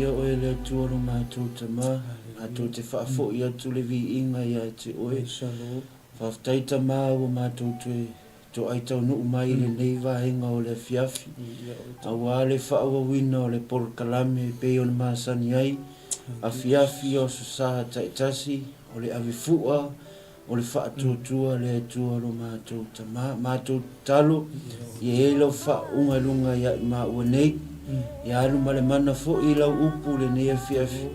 ia o le tua no mātou tama, mātou te whaafo ia tu le vi inga ia te oe. Whaftai tama o mātou tue, to ai tau nuu mai le nei vahenga o le fiafi. A wale whaawa wina o le porkalame pe o na māsani ai, a fiafi o susaha taitasi, o le awifua, o le whaatutua le tua no mātou tama, mātou talo, i e lau whaunga lunga ia i mā ua nei, ia alu male mana fo i lau upu le nea fiafi,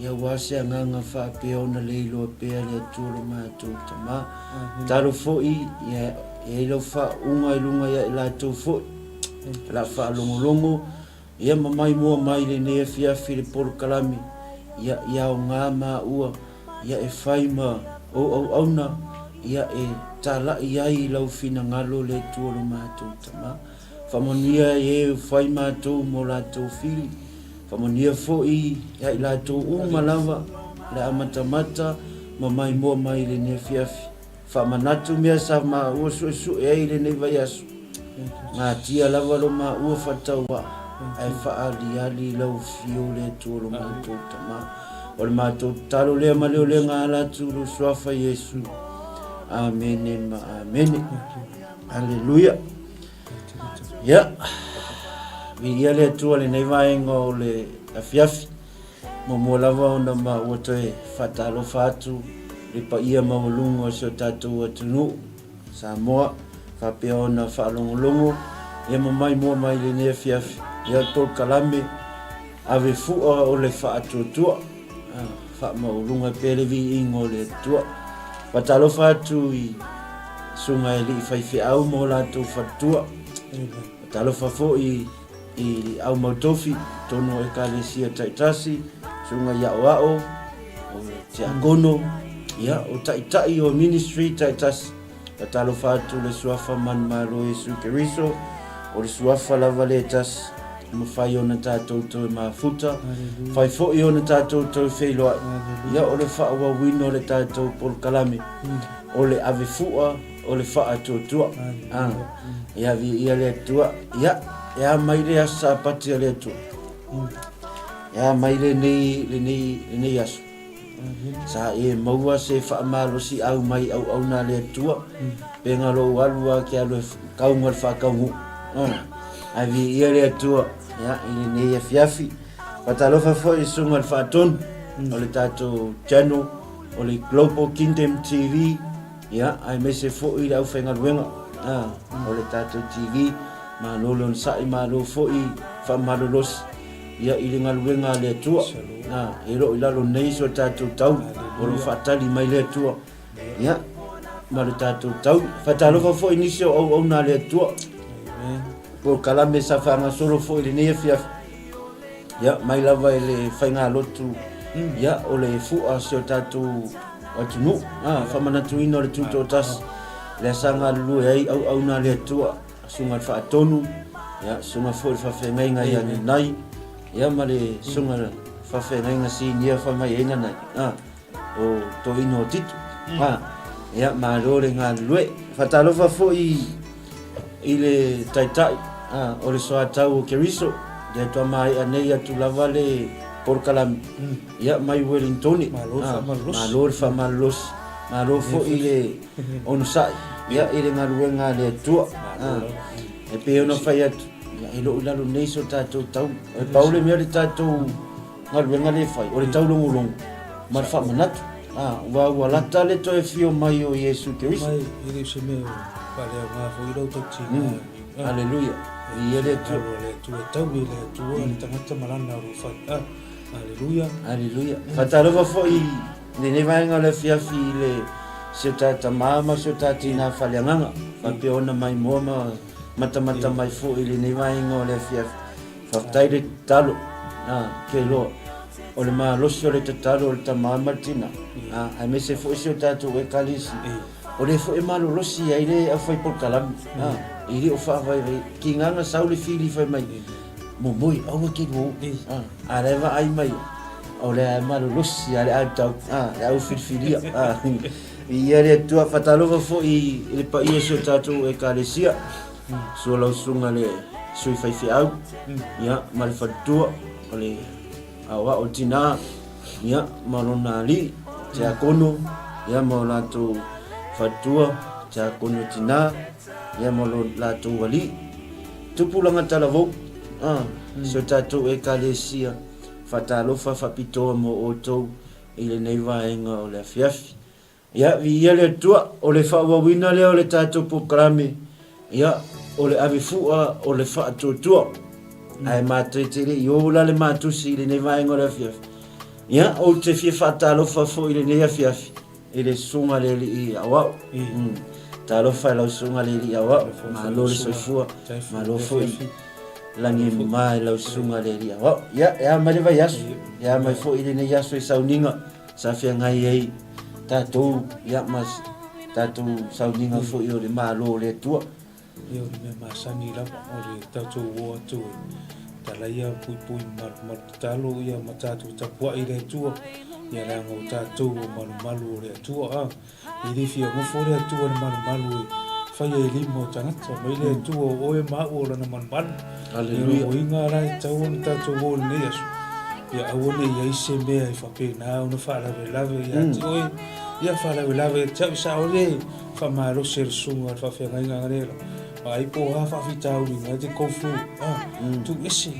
ia wase anganga wha peo na leilo a pea le tua no mātou tama, talo fo i, ia e lau whaunga i lunga ia i lātou fo, la wha longo, ia mamai mua mai le nea fiafi le porokalami, ia o ngā mā ua, ia e whaima, o auna ia e tala ia i lau fina ngalo le tua lo mātou tama. Whamonia e whai mātou mo lātou fili. Whamonia fo i ia i lātou umalawa le amatamata ma mai mua mai le ne fiafi. Whamanatu mea sa ma ua su e ai le ne vai asu. Ngā tia lava lo ma ua whataua ai whaali ali lau fio le tua lo mātou tama. O le mātou talo lea ma leo lea ngā lātu lo suafa Yesu. Amene ma amene. Alleluia. Ia. Ia lea tua le nei vaenga o le afiafi. Mo mua lava ona ma ua toe whatalo whatu. Le pa ia mawalunga o seo tātou atunu. Samoa. Whapea ona whaalongolongo. Ia mamai mua mai le nei afiafi. Ia tol kalame. Ave fua o le whaatuatua. Fa maulunga pelevi ingo le tua. Patalo fatu i sunga e li fai au mo la tu fatua. Patalo fafo i au mautofi tono e kalesia taitasi sunga ya wao o te agono ya o taitai o ministry taitasi. Patalo fatu le suafa man malo Yesu Keriso o le suafa lava le tasi. Mawhai o na tātou tau mafuta, whai fo i o na tātou tau whailoa, ia o le whaawa wino le tātou polokalame, o le ave fua, o le wha atuatua, ia vi ia le atua, ia mai le asa pati le atua, ia mai le nei asu, sa e maua se wha amalosi au mai au na le atua, penga lo walua ki alo kaunga le wha kaungu, avi ia le atua, ia ile nei fiafi. Patalofa fo i sunga le whaton, o le tātou channel, o le Global Kingdom TV, ia ai mese fo i au whenga ruenga, o le tātou TV, ma lolo nsai ma lo fo i whamalolosi, ia ile ngaluenga le atua, e ro i lalo nei so tātou tau, o lo whatali mai le atua, ia ma le tātou tau, patalofa fo i nisio au na le atua, por kalame sa whanga solo fo i le nea fiafi. Ia, mai lava i le whainga lotu. Ia, o le fua seo tātou atunu. Whamanatu ino le tuto tas. Le sanga lulu e ai au na le atua. Sunga le whaatonu. Ia, sunga fo i whawhengai ngai ane nai. Ia, ma le sunga whawhengai ngai si nia whamai enga nai. O to ino titu. Ia, ma rore ngā lue. Whatalofa fo i le taitai. O le soa tau o Keriso, le toa mai anei atu lava le porokalami. Ia mai Wellingtoni, malore wha malosi, malore fo i le onusai. Ia i le ngaruenga le atua. E pe ona whai atu, ia e loo lalo nei so tātou tau. E paule mea le tātou ngaruenga le whai, o le tau longolongo. Ma le wha manatu. Wa lata le toe fio mai o Yesu Keriso. Mai i le se mea pale au ngā fo i rau tau Alleluia. Ia le tu tau le tu le tangata malana o fa. Alleluia. Alleluia. Fatalova fo i le ne vaenga le fiafi le se tata mama se tati na faleanga. Fa pe ona mai moma mata mai fo i le ne vaenga le fiafi. Fa tai le talo. Ke lo o le ma lo so le talo le tamama tina. Ai me se fo se tatu e kalisi. O le fo e malo losi ai le a fai por kalam. Iri o fa vai ki nganga sauli fili fai mai. Mo moi au ki mo. Areva ai mai. O le malo losi ale a tau. Au filfilia. Ia le tua fatalova fo i le pa ia so tatu e kalesia. So la sunga le sui fai fi au. Ia mal fatua o le awa o tina ia malona li te akono ia mo lato fatua te akono tina ia mo lato wali tupulanga talavo so tatou e kalesia fatalofa fapitoa mo otou i le nei vaenga o le afiafi ia vi le tua o le faawawina lea o le tatou pokalame ia o le avifua o le faatuatua ae matete i ola le matusi i le nei vaenga o le afiafi ia o te fia faatalofa fo i le nei afiafi i le sunga le li i awao talofa lau sunga le li i awao malo le soifua malo fo i langi mai lau sunga le li i awao ia mai le vai asu ia mai fo i le nei asu i sauninga sa fia ngai ei tatou ia mas tatou sauninga fo i o le malo le tua ia o le mea masani lava o le tatou o atu tala ia pui mar talo ia ma tatou tapua i le tua ia ranga o tatou o malu o le tua i rifia ngofo le tua le malu fai e lima o tangata mai le tua o e mau o lana malu Haleluia. o inga rai tau o tatou o le nei asu ia awane ia ise mea i whapena o na whaalawe ia ti oi ia whaalawe tau sa o le whamaro se sunga al whawhenga inga ngarela ai po ha whawhitau ni ngai te kofu tu ese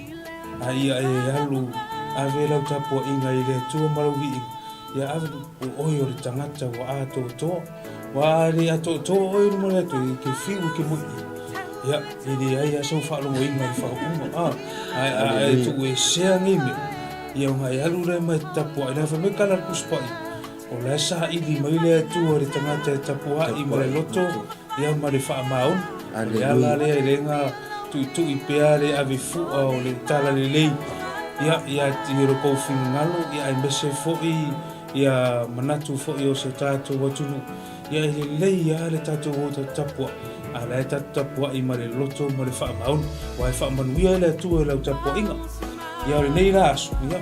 ai e alu ave lau tapo inga i le tua maruhi ia ave o oi o le tangata wa ato to wa le ato to oi mo le to ke fiu ke mo ia ili ai aso whaalo mo inga i whaunga ai tu e sea ngime ia ngai alu le mai tapo ai lawa me kala kuspai o le sa ili mai le tua le tangata e tapo ai mo le loto ia ma le wha maun ia la le renga tu i pea le ave fua o le tala le lei ia tiro ko ngalo ia ai mese foi ia manatu foi o se tatou watunu ia le lei ia le tatou o tapua ala e tapua i mare loto mo le wha maun wa e wha manuia le tu e lau tapua inga ia le nei la asu ia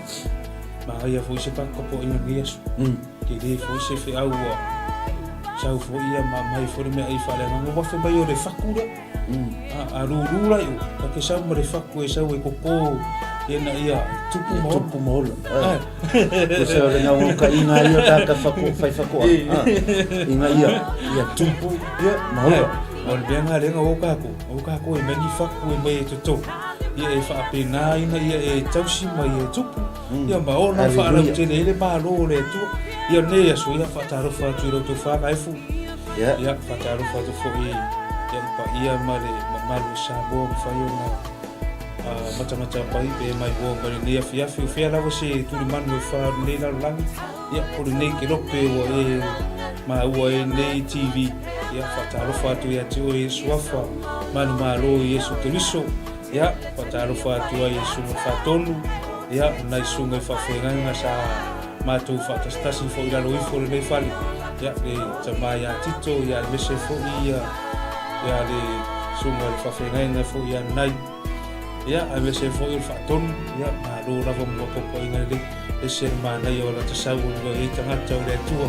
ma ia foi se pakapo inga ni asu ke le foi se fe au sau foi ia mai foi me ai fale ma mo fa mai o le fakura a rurura yo ka ke sau mo le faku e sau e koko ia tupu mo se o le nga ka inga ia ta ka faku fai faku inga ia tupu ia maula o le benga le nga o ka ko e meni faku e mai to ia e fa pena ina ia e tausi mai e tupu ia ma ona fa ala tele le malo le tu ia ne ia so ia fa taro fa tu ro to fa ai fu ia fa taro fa to fo ia pa ia male malu sa bo fa yo na macam-macam pai pe mai bo mari ne ia fia la se tu di manu fa ne la lang ia ko ne ke lo pe o e ma o e ne tv ia fa taro fa tu ia tu e suafa manu malo Yesu Kristo ia patalo fa tua Yesu fa tonu ia na sunga fa fenga sa matu fa tastasi fo ila loi fo le fali ia le tamaya tito ia le se fo ia le sunga fa fenga fo ia nai ia a le se fo fa tonu ia ma lo la mo ko ina le se mana ia la tasau lo e tanga tau le tua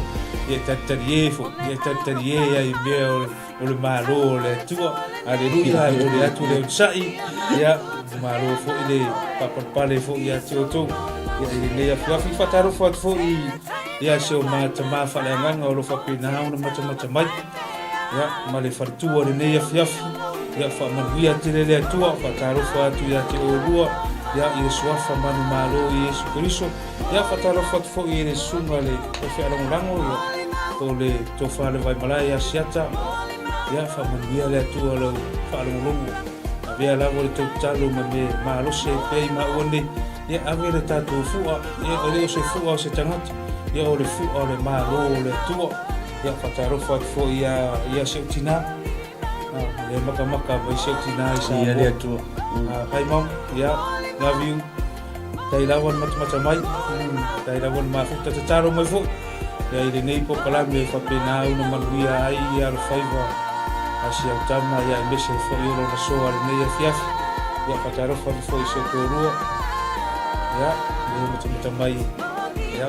ia tatarie fo ia tatarie ai me o le malo le tua aleluia o le atu le sai ia malo fo ile papale fo ia toto ia ile ia fa fataro fo ia se o mata ma fa le nganga o lo fa pina o mata mai ia ma le fartua le nei afiafi ia fa manuia tele le tua fataro fo atu ia te o rua ia Yesu fa manu malo Yesu Kristo ia fataro fo ile sunga le fe ala ngango ia o le tofa le vai malai ia siata ia fa manuia le tua lo fa lo longo avea la vole talo ma lo se pe ma one ia ave le tatou fua ia o se fua se tangata ia o le fua o le ma lo le tua ia fataro fo ia se tina ia maka vai se tina isa ia le tua kai mam ia love you dai lawan macam mai dai lawan ma futa taro mai fo ia ile nei po kala me fa pena una maluia ai ia le faiva asia tama ia mese fo yo lo so al nei fiaf ia fataro fo se torua ia macam mai ia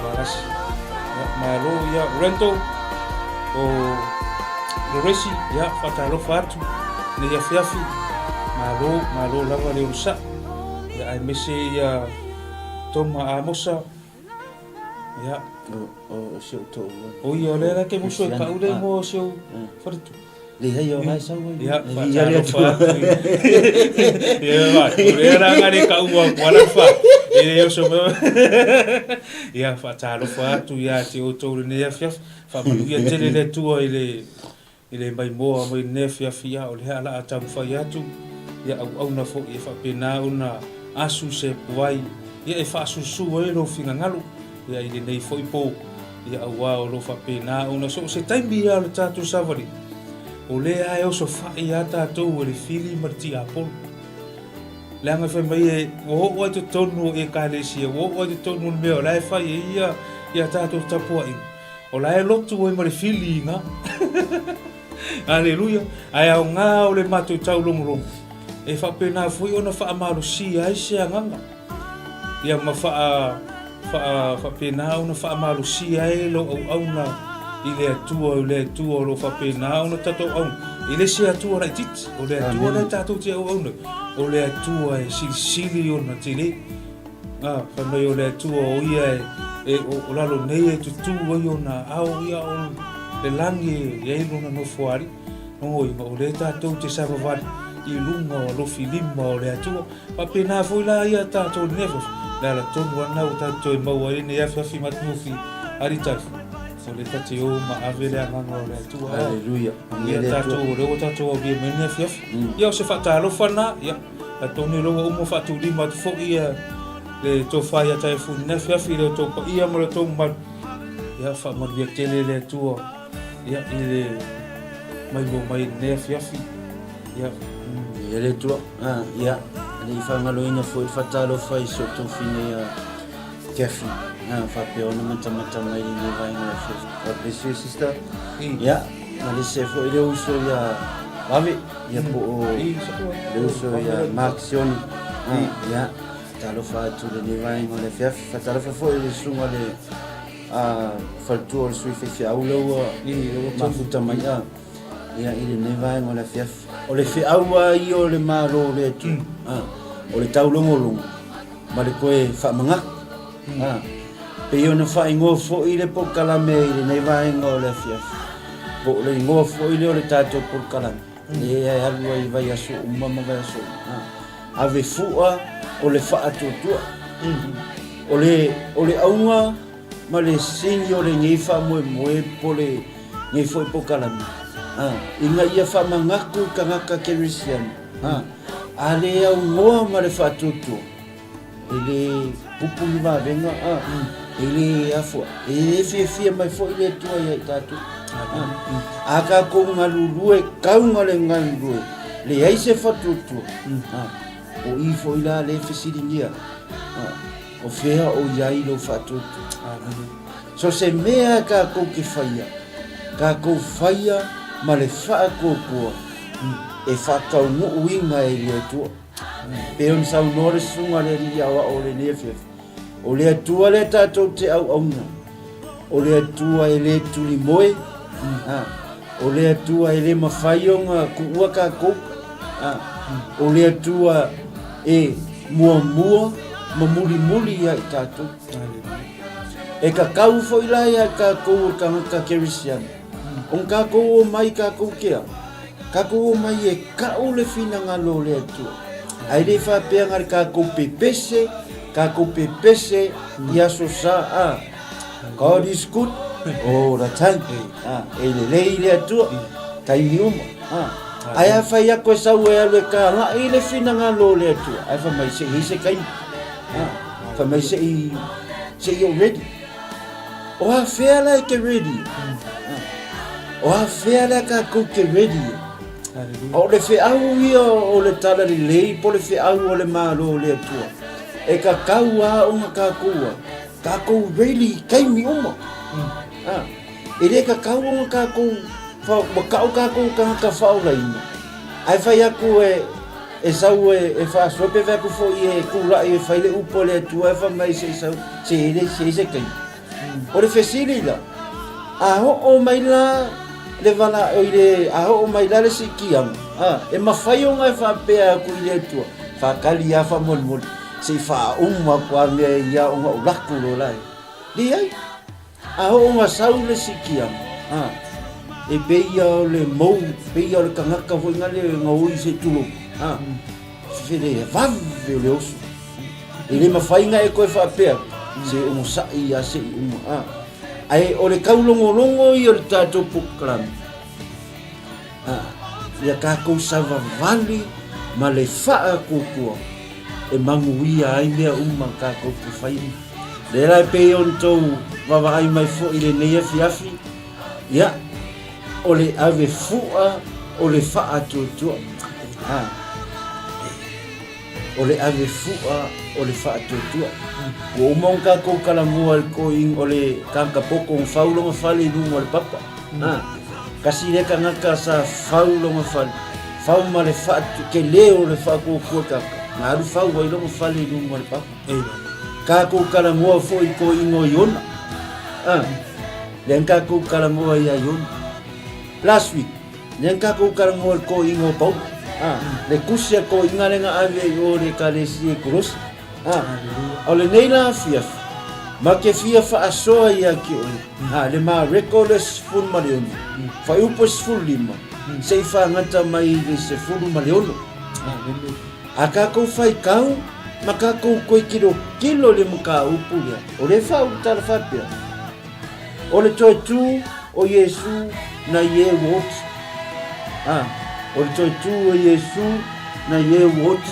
maras malo ia rento o resi ia fataro fatu nei fiafi malo lava le usa ia mese ia toma amosa ya o se to o ia le la ke muso ka ule mo se fartu le yo mai sa ya ya fa ya va le ra ngari ka uwa wala fa e yo so ya fa talo fa tu ya ti o to ne ya fa ma ya tele le tu ile mai mo mai ne fia o le ala ata fa ya tu ya au na fo e fa pena una asu se puai ia e fa su e lo finga ngalu ia ile nei foi po ia awa o lo fa pena una so se taimi ia le tatu savari o le ai o so fa ia tatu o le fili marti apol le anga fa mai o to tonu e ka le si o to tonu me o la fa ia tatu tapu ai o la e lotu o mai fili nga aleluia ai au nga o le matu tau longo e fa pena foi ona fa amalo si ai se nganga ia ma fa pena ona fa amalo si ai lo au na ile atua lo fa pena ona tato au ile se atua ra tit o le atua le tato te au o le atua e sili ona tele fa mai o le atua o ia e o lalo nei e tu o ona au ia o le langi e luna no fuari no o le tato te savavali i lunga o lo filima o le atua pa pena foi la ia tato nevo la tonu ana o tato e mau ai ne afa fi matufi ari tafu so le tato o ma avele anga o le atua haleluya ia tato o tato o bi mene fi ia se fa talo fana ia la tonu lo o mo fa tu lima fo ia le to fa ia tai fu ne fi le to ia mo le to ma ia fa mo bi tele le atua ia ile mai ne fi ia ia le tua ia le whangaloina foi whatalo whai so tō whine kefi wha peona mata mai ni vai ngā whi God bless you sister ia na le se foi le uso ia lave ia po o le uso ia Mark Sioni ia talo wha tu le ni vai ngā le whiaf whatalo wha foi le sunga le whaltua le sui whi aulaua mafuta mai ia ile ne vai ngā le whiaf o le whiaua i o le mālo le tu o le taulongolongo ma le koe whaamangak pe i ona whaingoa fo i le pokalame i le nei vaenga o le fiaf po le ingoa fo i le o le tātou pokalame le ai halua i vai aso umama vai aso ave fua o le whaatotua o le aunga ma le singi o le ngei wha po le ngei fo i pokalame inga ia whamangaku ka ngaka kerisian ale au ngoa ma le whaatutua ele pupu ni venga ele afua ele fia mai fo ile tua ia tatu aka ko ngalulue kaunga le ngalulue le ai se whaatutua o i fo ila le fesiringia o fea o iai lo whaatutua so se mea ka ko ki whaia ka ko whaia ma le whaakokua e whakau ngu uinga e lia tua. Pe on sau nore sunga le ria wa o le nefef. O le atua le tatou te au auna. O le atua e le tuli moe. O le atua e le mawhaionga ku ua ka kou. O le atua e mua ma muli ia i tatou. E ka kau foi la ia ka kou ka kerisiana. On ka kou o mai ka kou kea. Ka kou mai e ka o le fina ngalo le atua. Ai le whapea ngari ka kou pepese ia so sa God is good all the time. E le lei le atua tai niuma. Ai a whai a koe sau e alwe ka nga i le fina ngalo le atua. Ai wha mai se i se kai. Wha mai se i already. O a whea la ke ready. O a whea la ka kou ke ready. O le whiau ia o le tala li lei, po le whiau o le malo le atua. E ka kau a unga ka kua. Ka kou really kaimi uma. E le ka kau unga ka kou, makau ka kou ka whao laina. Ai whai aku e sau e whaasope whaku fo i e kura i e whaile upo le atua e whamai se sau, se ele se kai. O le whesiri la. Aho o mai la le vala o ile aho o mai la le sikiam e mawhai o ngai whapea ku i le atua whakali a whamolmol se fa umma kwa me ia o laku lo lai di ai a o nga saule sikia e beia o le mou beia o le kangaka foi ngale ngau se tulo fere vave o le osu e le mawhainga e koe whapea se umo sai a se umo ai o le kaulongolongo i o le tātou pukarami ia kākou sawa vali ma le wha kukua e manguia ai mea uma kākou ki whaini le rai pe on tau wawa ai mai fo i le neia fiafi ia o le ave fua o le wha tuatua o le ave fua o le wha tuatua o umong kākou kalamua le koing o le kānkapoko ng whaulonga whale nungo le papa kasi reka ngaka sa whaulonga whale whau ma le wha ke leo le wha kukua kaka ngā aru whau wai longa whale nungo le papa kākou kalamua fo i koing o iona len kākou kalamua i a iona last week len kākou kalamua le koing o pau le kusia ko ingalenga ave o le kalesi e kurosi o le neila fiafi ma ke fia fa asoa ia ki o le ma recordless fun malion fa upo ful lima sei fa ngata mai le se ful malion aka ko fai kau maka ko ko kilo le muka upu ya o le fa utar fa pia o le toi tu o Yesu na ye what o le toi tu o Yesu na ye what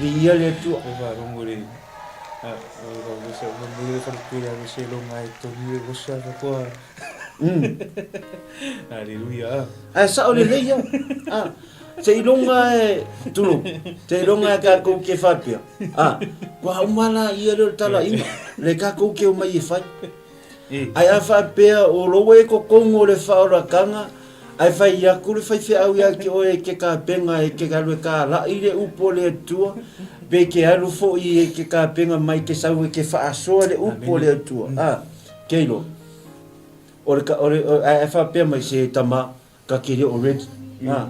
vi ia le tu va rongore o se mo le fa pira o se lo mai to ni o sa ko Haleluya. Sa o le leia. Se ilonga e tulu. Se ilonga ka ko ke fapia. Wa umala ia le tala ima. Le ka ko ke o mai e fai. Ai a fapia o lowe ko kongo le faora kanga. Ai fai ia ku le fai fe au ia ke o e ke ka penga e ke galu ka la ile upo le tua. Be ke alu fo i e ke ka penga mai ke sau e ke fa aso le upo le tua. Keilo. Ore ai fa pe mai se tama ka kire o red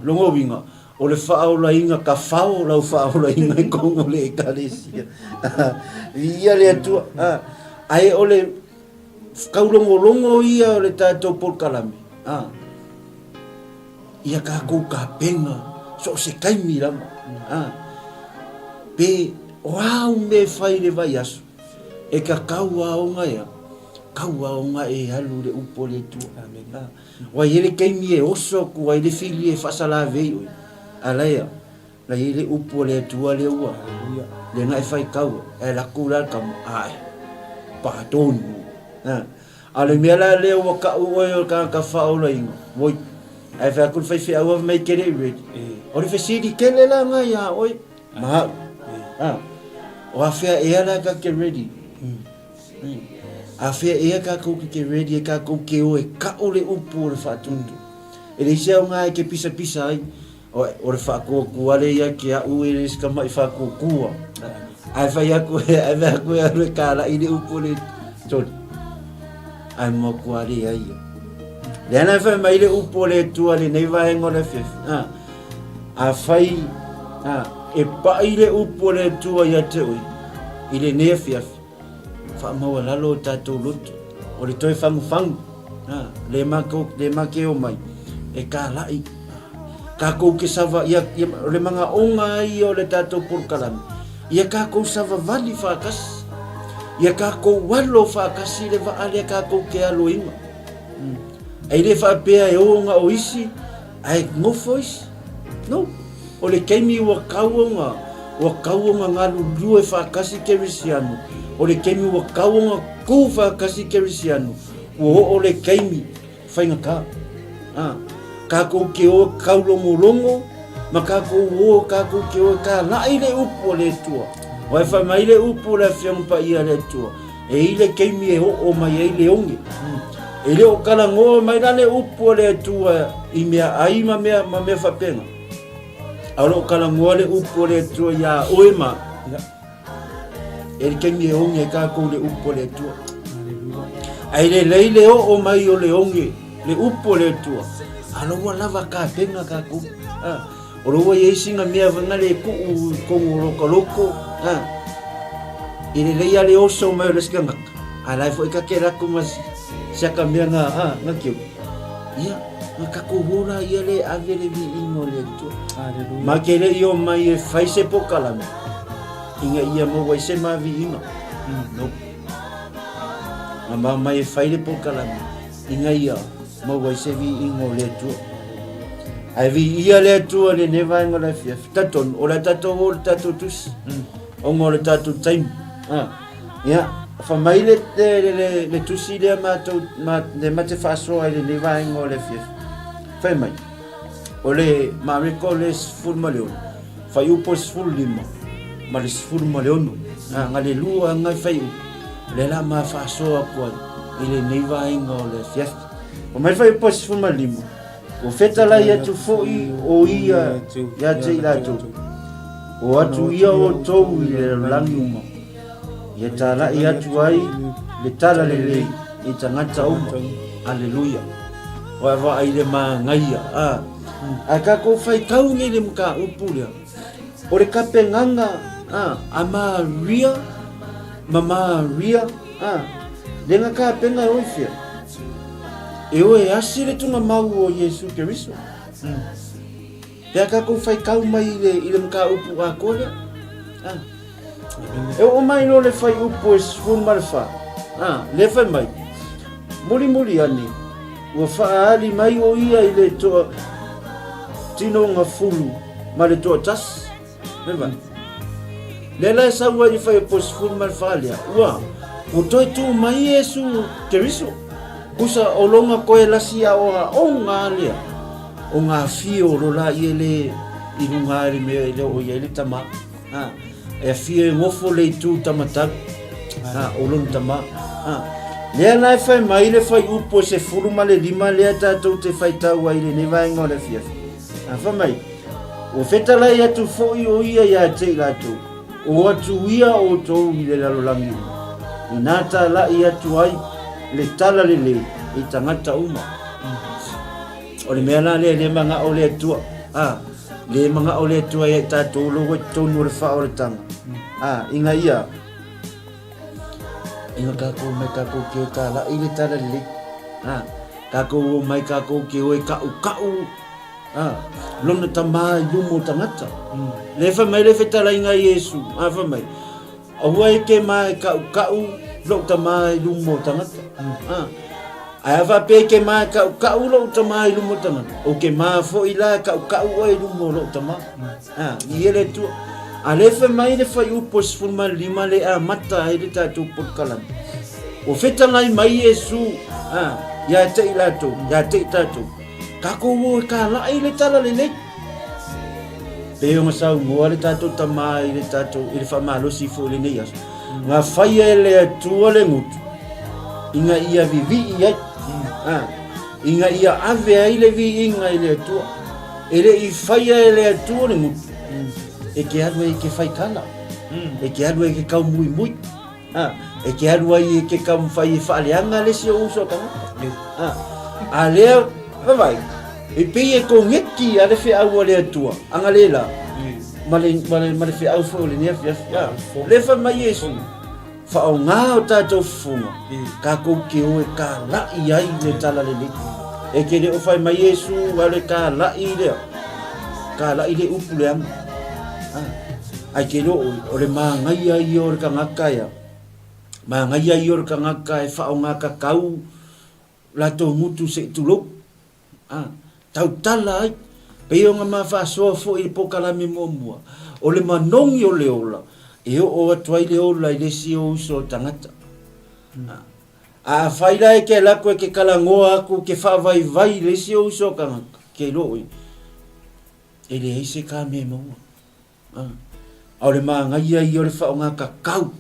longo winga o le fa o la inga ka fa o la fa o la inga ko le kalesia ia le tu ai o le ka longo ia o le tato por kalame ia ka ko ka penga so se kai mira pe wow me fai le vai aso e ka kaua o nga ia kaua o nga e halu le upo le tu wa ele kai mi e oso ku wa ele fili e fasala vei alaya la ele upo le tu le ua le nga fai kau e la kula kam ai pardon ale me la le o ka o ka fa o la ingo moi ai fa ku fai fi au mai kere ready o le fesi kele la nga ya oi ma o afia e ala ka ke ready afia e ka ko ke ready ka ko ke o e ka o le upo le fatundu e le sia nga ke pisa ai o le fa ko ku ale ya ke a u e ska mai fa ko ku ai fa ya ko ai va ko ya le kala i le upo le tot ai mo ku ale ai le ana fa mai le upo le tu ale nei va en ole fe a fai e pa i le upo le tu ya te oi i le nefia fa mau lalo tatou lutu o le toi fangu le make o mai e ka lai ka kou ke sava ia le manga onga i o le tatou purkalami ia ka kou sava vali whakas ia ka kou walo whakas i le vaale ka kou ke alo inga e le whapea e onga o isi ai ngofo isi no o le keimi ua kauonga ngalu lue whakasi ke risianu o le keimi wa kaunga kufa kasi kerisianu o le keimi fainga ka ko ke o kaulongo ma ka ko ke o ka la ile upo le tua wa fa mai le upo le fiam pa ia le tua e ile keimi e o mai ile onge e le o kala ngo mai le upo le tua i mea ai ma me fa pena alo kala ngo le upo le tua ya oema el kemi e onge ka ko le upo le tua ai le leile o mai o le onge le upo le tua alo wa lava ka penga ka ku o lo wa yesinga mea vanga le ku ko loko Ile le ia le oso mai le skanga. Ala fo ka kera ku mas siaka mia nga kiu. Ia ka ku hura ia le avele vi ingo le tu. Haleluya. Ma ke le io mai e fai se pokala me. Inga ia mo wai se ma vi ingo. No. Ma mai e fai le pokala me. Inga ia mo wai se vi ingo le tu. Ai vi ia le tu le neva ingo le fia. Taton o la tato o tato tus. Ongo le tato time. Ya, fa mai le tusi le ma te faso ai le neva ingo le fia. Fa mai. Ole ma recall full maleon. Fa yu pos full lima. Ma le full maleon. Ngale lua ngai fa yu. Le la ma faso apa ile neva ingo le fia. O mai fa yu pos full malima. O feta la ia tu foi o ia ya te la tu. O atu ia o tou ile langi. Ia tala ia tu ai le tala le i tangata uma. Haleluya. Wa va ai le ma ngaia. Aka ko fai kau ngai le muka upulia. O le kape nganga ama ria mama ria le ngaka penga oifia. E o e asire tunga mau o Yesu Keriso. Pea ka ko fai kau mai ile muka upu a kore. E o mai no le fai upu e sfun malfa. Le fai mai. Muri ani. Ua faa ali mai o ia ile toa tino nga fulu. Ma le toa tas. Leva. Le la sa ua i fai upu e sfun malfa alia. Ua. O toi tu mai Yesu Keriso. Kusa o longa koe lasia o ngā lea. O ngā fio o rola i ele i runga ere mea ele o ia ele tama. E fio e ngofo le tu tamatak. O lon tama. Lea nai fai mai le fai upo se furuma le lima lea tātou te fai tau ai le newa ingo le fia. Fai mai. O feta lai atu foi o ia ia te rato. O atu ia o tou i le lalolangi. I nata la i atu ai. Le tala le i tangata uma. O le mea la le manga o le atua. Le manga o le atua i tātou logo tonu o le wha o le tanga. Inga ia. Inga kako mai kako ke o tala i le tala le. Kako mai kako ke o e kau. Lona tamai lumo tangata. Le wha mai le whetala inga Yesu. Wha mai. Ahua e ke mai kau. Lo tamai lumo tangata. Ai ava pe ke mai ka lo tamai lumo tangata. O ke mai fo ila ka o e lumo lo tamai. I ele tu. Ale fe mai le fai upo sfuma lima le mata ai le tatu potkalan. O feta mai Yesu. Ya te ilato, ya te tatu. Ka ko wo ka la ai le tala le. Pe o masau mo le tatu tamai le tatu il fa malo si fo le nei. Nga fai ele tua le ngutu. Inga ia vivi ia. Inga ia ave ai le vi inga ele tua. Ele i fai ele tua le ngutu. E ke adua i ke fai kala. E ke adua i ke kau mui. E ke adua i ke kau fai whaaleanga le si o uso kanga. A lea, vai. E pei e ko ngeki a le whi au le tua. Anga lela. Male fi au fo le nia fi le fa mai Yesu fa o ngā o tātou funga ka kou ke o e ka lai ai le tala le e ke le o fai mai Yesu wale ka lai le upu le anga ai ke lo o le maa ngai ai o le ka ngaka ia maa ngai ai o le ka ngaka e fa o ngā kakau la tō ngutu se tulo tau tala ai pei o ngā maa whaasoa fo i pokalami mua. O le manongi o le ola. E o atuai le ola i le si o uso tangata. A whaila e ke lako e ke kalangoa aku ke whaavai le si o uso kangaka. Ke loi. E le eise ka me maua. O le maa ngai ai o le whao ngā kakau.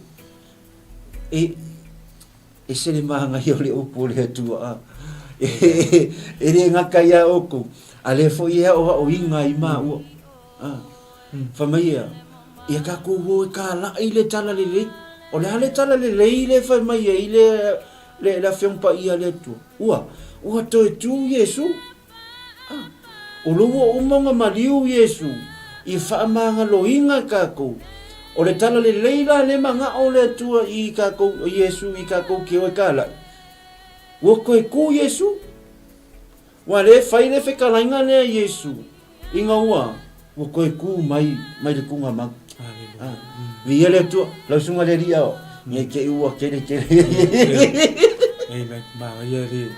E se le maa ngai o le upo le atua. E le ngaka ia oku. Ale fo ia o inga i ma ua. Fa mai ia ka ko wo ka la ile tala le. O le ale tala le ile fa mai ile le la fion pa ia le tu. Ua to tu Yesu. O lo o monga mariu Yesu. I fa manga lo inga ka ko. o le tala le leila le manga o le tua I ka kou o Yesu I ka kou ke o kala wo koe ku Yesu wa le fai le whekalainga le Yesu inga ua wo koe ku mai le kunga mag vi ele tua lau sunga le ria o nge ke ua kere amen ma ia le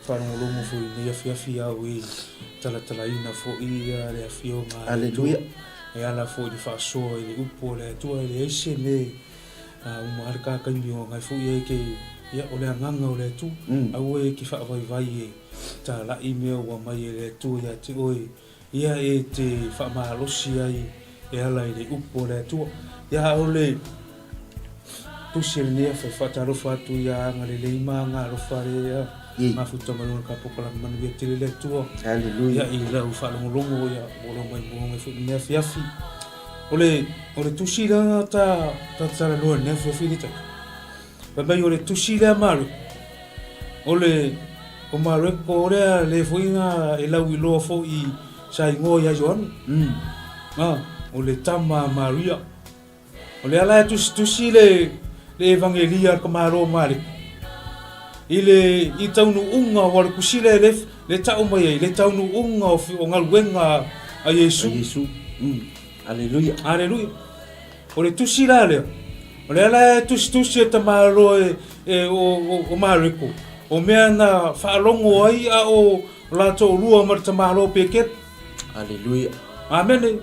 whanongolongo fui ni afiafi au I tala ina fo I le afionga Hallelujah e ala fo I whaasoa I le upo le atua I le eise le umar ka kaimio ngai fo I ke ia o le anganga o le atu au e ki whaavai e ta la I mea ua mai e le atu ia te oi ia e te whaamahalosi ai e ala I le upo le atua ia o le tusi le nea whaatarofa atu ia anga le leima ngā rofa le ia mafuta malona ka pokala manu ia te le atua Hallelujah ia I lau whaalongolongo ia o lo mai muonga fo nea fiafi o le tusi la ta tala noa nea fiafi le taka Babai o le tusi lea maru. O maru ko rea le fuinga e lau I loa fo I sa ingo ia joanu. O le tama Maria. O le ala tusi le evangelia ka maro mare. I taunu unga o le kusile le tau mai le taunu unga o ngaluenga a Yesu. Hallelujah. Hallelujah. O le tusi la lea. O le ala tusi e tamaro o mariko. O mea na whaalongo ai a o lato rua mar tamaro peket. Hallelujah. Amen.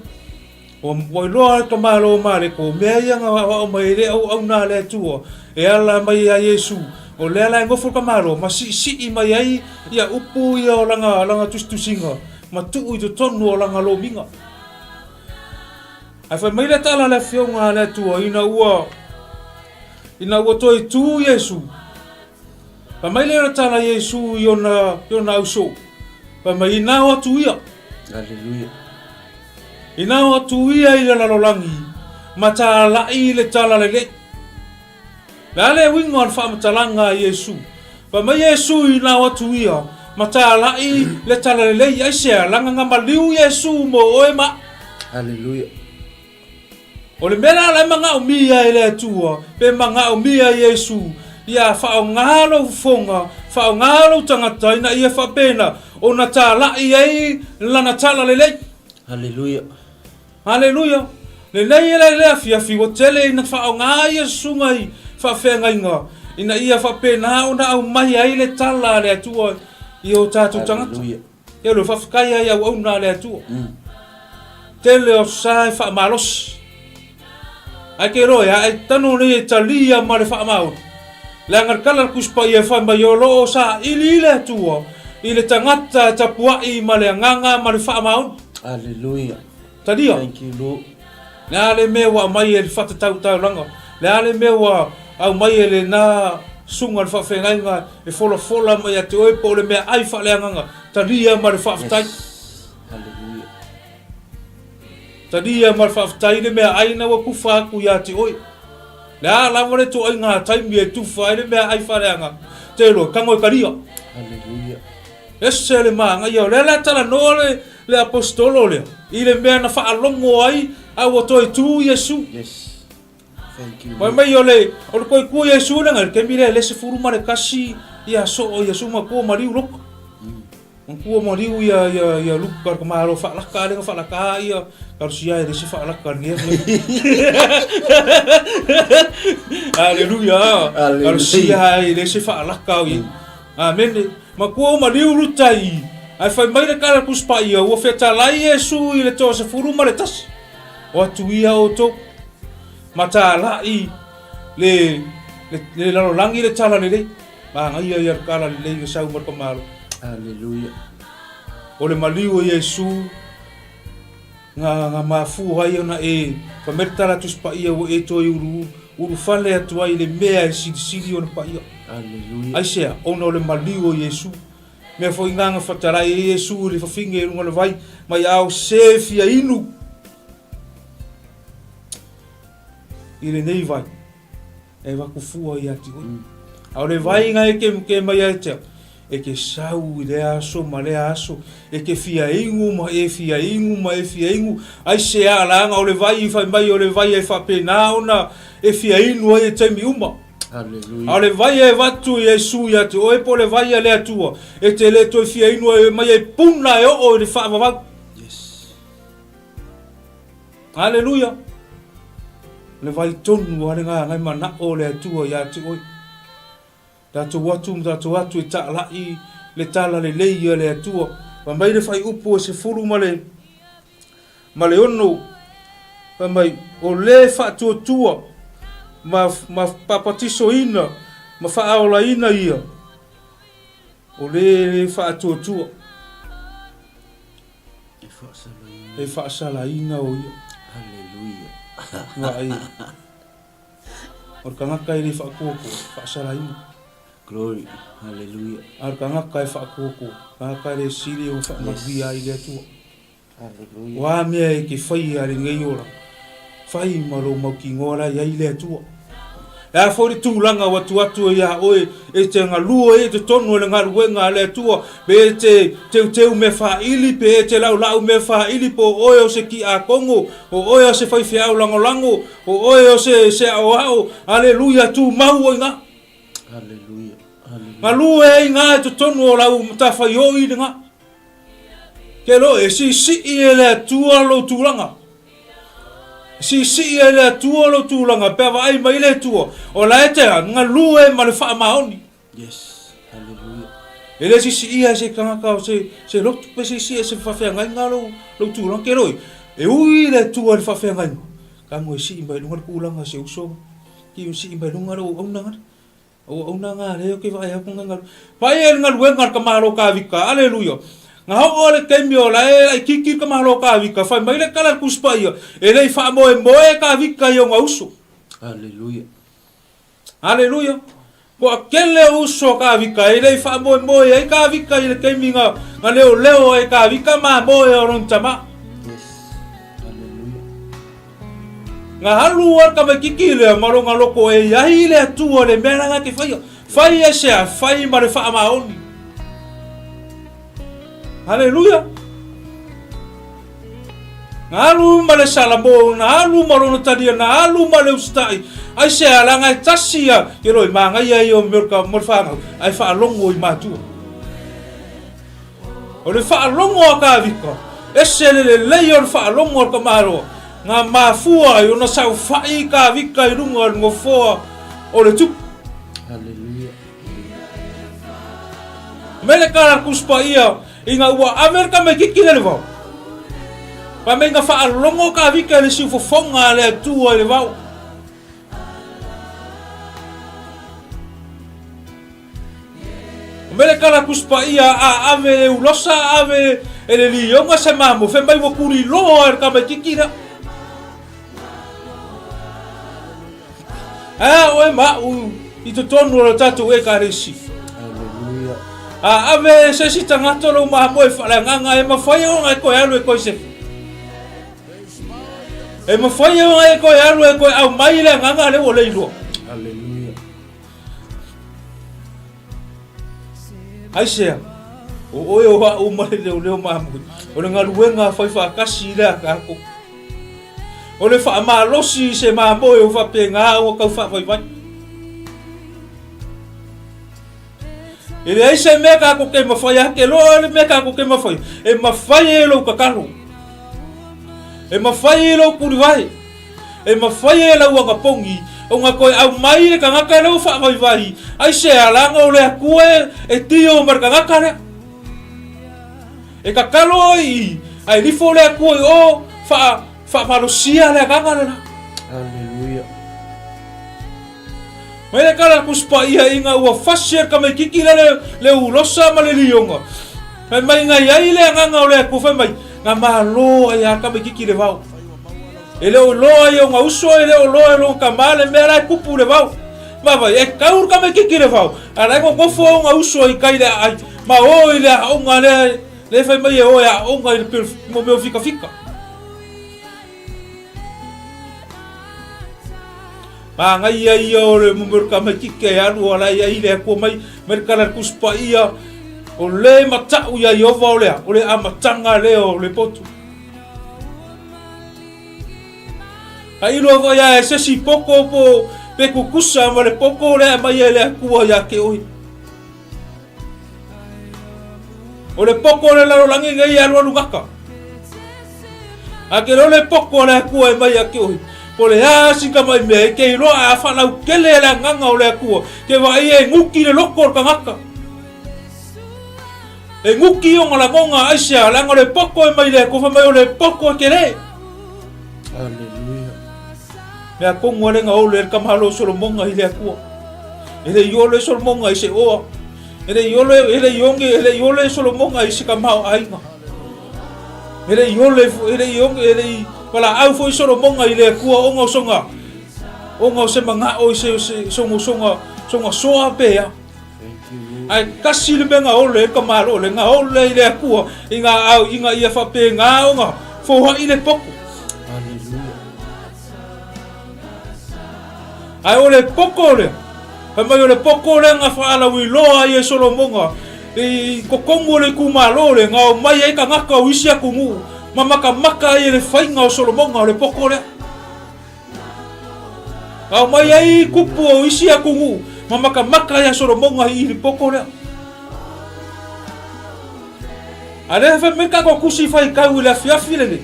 O loa tamaro mariko. Mea ianga o mai le au na le tua. E ala mai a Yesu. O le ala ngofo kamaro. Ma si mai ai ia upu ia o langa tusinga. Ma tuu I to tonu o langa lo minga. Ai whai mai le tala le fionga le tua ina ua toi tu Yesu. Pa mai le tala Yesu I ona auso. Pa mai ina o tu ia. Hallelujah. Ina o tu ia I le lalolangi. Ma ta lai le tala le le. La le wingo al wha matalanga Yesu. Pa mai Yesu ina o tu ia. Ma ta lai le tala le le. Ai sea langa ngamaliu Yesu mo oe ma. Hallelujah. O le mera la manga o mia I le atua, pe manga o mia Yesu, ia whao ngalo fonga, whao ngalo tangata ina ia whapena, o na tā lai ei lana tala le lei. Hallelujah. Hallelujah. Le lei le afiafi, o tele ina whao ngā Yesu ngai, whawhenga inga, ina ia whapena o na au mai ai le tala le atua, I o tātou tangata. Ia lo whawhkai ai au na le atua. Tele o sai whaamalosi. Ai ke roia ai tanu ni talia ma le whaamau. Le angar kala kuspa ia whaima yolo o sa ili tua. I le tangata tapuai ma le nganga ma le whaamau. Hallelujah. Tadia. Thank you Lord. Le ale mewa mai e le whatatau langa. Le ale mewa au mai e le na sunga le whawhengainga e fola mai a te oipo le mea ai wha le nganga. Tadia ma le whaafatai. Hallelujah. Tadia ma le whaafatai le mea aina wa kufa aku ia te oi. Le ala wale to ai ngā taimi e tufa le mea ai whareanga. Te lo kango I karia. Hallelujah. Ese le maa ngai au le la tala no le apostolo le. I le mea na whaalongo ai au o toi tu Yesu. Yes. Thank you. Mai mai o le koi kua Yesu le ngai ke mire le se furu ma le kasi ia so o Yesu ma kua mariu loko. Kua mariu ia luka ka maro whaalaka le whaalaka ia karusia e le se whaalaka ngia. Hallelujah. Karusia e le se whaalaka i. Amen. Ma kua mariu rutai. Ai whai mai le kara kuspa ia ua wheta lai Yesu I le toa se furu ma le tasi. O atu ia o to. Ma tā lai le lalolangi le tala le lei. Ma ngai ia kara le lei sau marka maro. Hallelujah. O le maliu o Yesu nga mafu hai ona e whamertara tuspa ia o e toi uru whale atu ai le mea e siri ona pa ia. Hallelujah. Ai sea, ona o le maliu o Yesu. Mea fo inganga whatarai e Yesu le whawhinge e runga le vai mai au sefia inu. I le nei vai. E wakufua i ati oi. Au le vai ngai ke mai ai tea. e ke sau i le aso ma le aso e ke fia ingu ma e fia ingu ai se alanga o le vai fa mai o le vai e fa pena ona e fia inu e te mi uma Hallelujah. o le vai e vatu Yesu ya te o e po le vai le atua e te le to fia inu e mai e puna e o le fa va Yes. Hallelujah. Le vai tonu o le ngai mana o le atua ya te o da tu watu e ta la i le tala le leia le atua pa mai le fai upo se furu ma le ono pa mai o le fa tua ma papatiso ina ma fa aola ina ia o le fa tua e fa sala ina o ia Hallelujah. wa ai or kanga kai le fa koko fa sala ina Glory. Hallelujah. ar kanga kai fa koko kanga kai le sili o fa mavia i le atua Hallelujah. wa mea e ke whai are ngai ora. Whai maro mau ki ngora ia i le atua. E a whore tūlanga watu ia oe e te ngalua e te tonu le ngaruenga le atua. Be e te teu me whaili pe e te lau me whaili po oe o se ki a kongo. O oe o se whaiwhiau langolango. O oe o se ao. Aleluia tu mau o inga. Hallelujah. Hallelujah. Ngalua e inga e te tonu o lau mtawhai o i nga. Ke lo e si e le atua lo tūlanga. Si e le atua lo tūlanga. Pea ai mai le atua. O la e te nga lue ma le wha maoni. Yes. Hallelujah. E le si e se kangaka o se lotu pe si e se whawhea ngai ngā lo tūlanga. Ke roi. E ui le atua le whawhea ngai. Ka ngoi si i mai lunga le kūlanga se uso. Ki un si i mai lunga lo au nanga. O au nanga leo ke vai hapu nanga. Pai e nga lue ngar kamaro ka vika. Aleluia. Nga ho ole kemi o la e kiki ka mahalo ka vika fai mai le kala kuspa ia e le fa moe ka vika ia nga uso. Hallelujah. Hallelujah. Ko akele uso ka vika e le fa moe e ka vika ile kemi nga leo e ka vika ma moe o ron tama. Yes. Hallelujah. Nga halu ar ka me kiki le maro nga loko e yahi le atua le mena nga ke fai. Fai e sea fai ma le fa maoni. Hallelujah. Ngalu male salamo, ngalu marono tadia, ngalu male ustai. Ai se alanga tasia, kero manga ia io merka morfanga. Ai fa longo i matu. O le fa longo ka vika. Ese le leio fa longo ka maro. Nga mafua yo na sa fa i ka vika i runga ngo fo. O le tu. Hallelujah. Mele kala kuspa ia. Inga ua Amerika me kiki le vau. Pa me nga wha longo ka vika le si ufofonga le atua le vau. Mele kala kuspa ia a ave le ulosa ave ele lionga se mamo. Fe mai wakuri loa er ka me kiki na. Oe ma i to tonu o tatu e ka resi. Ave se si tangato lo ma mo e fala nganga e ma foi o ngai ko alu e ko se. E ma foi o ngai ko alu e ko au mai le nganga le o le ilo. Hallelujah. Ai se. O ma le ma mo. O le ngaluenga foi fa kasi le ka ko. O le fa ma losi se ma mo e fa penga o ka fa foi vai. Ele ai se meka ko ke mafai ke lo le meka ko ke mafai e mafai lo kakalo e mafai lo kurivai e mafai lo wa pongi o nga ko au mai le kanga ka lo fa vai ai se alanga o le ku e tio marka ngaka e kakalo i ai li fo le ku o fa lo sia le kanga na. Hallelujah. Mele kala kuspa ia inga ua fasher ka mai kiki le ulosa ma le lionga. Mai ngai ai le nganga o le ku fa mai nga malo ia ka mai kiki le vau. Ele o loa ia nga uso ele o loa lo ka male me la kupu le vau. Ma vai e kaur ka mai kiki le vau. Ala ko fo nga uso i kai le ai ma o ile o nga le fa mai o ia o nga le mo me fika. Ngai ia o le mumur ka mai kike anu ala ia ile ko mai merkala kuspa ia O le matau ia Iova o le amatanga leo le potu. Ai loa ia e sesi poko po pe kukusa ma le poko le mai le akua ia ke oi. O le poko le laro langi ngai alu lugaka. A ke le poko le akua e mai ke oi. Po le asi ka mai me ke loa a whanau kele le nganga o le akua. Ke vai e nguki le loko o kangaka. E nguki o ngala ngonga aisia langa le poko e mai le kofa mai o le poko ke le. Hallelujah. Mea kongo alenga o le kamalo solomonga i le akua. Ele iole solomonga i se oa. Ele iole solomonga i se kamao ainga. Ele yonge wala au foi solomonga i le akua onga songa. Onga se manga o se songa soa pea. Ai kasi le benga o le kamalo le nga o le akua inga ia fa pe nga onga fo ha i le poko. Ai ole poko le. Pa mai ole poko le nga fa ala wi loa i solomonga. I kokongo le kumalo le nga mai ai ka ngaka o isia kumu. Maka i le fainga o solomonga o le poko le. Nga mai ai kupu o isia kumu. Maka i solomonga i le poko le. Ale fa me ka ko kusi fai ka wi la fiafi le.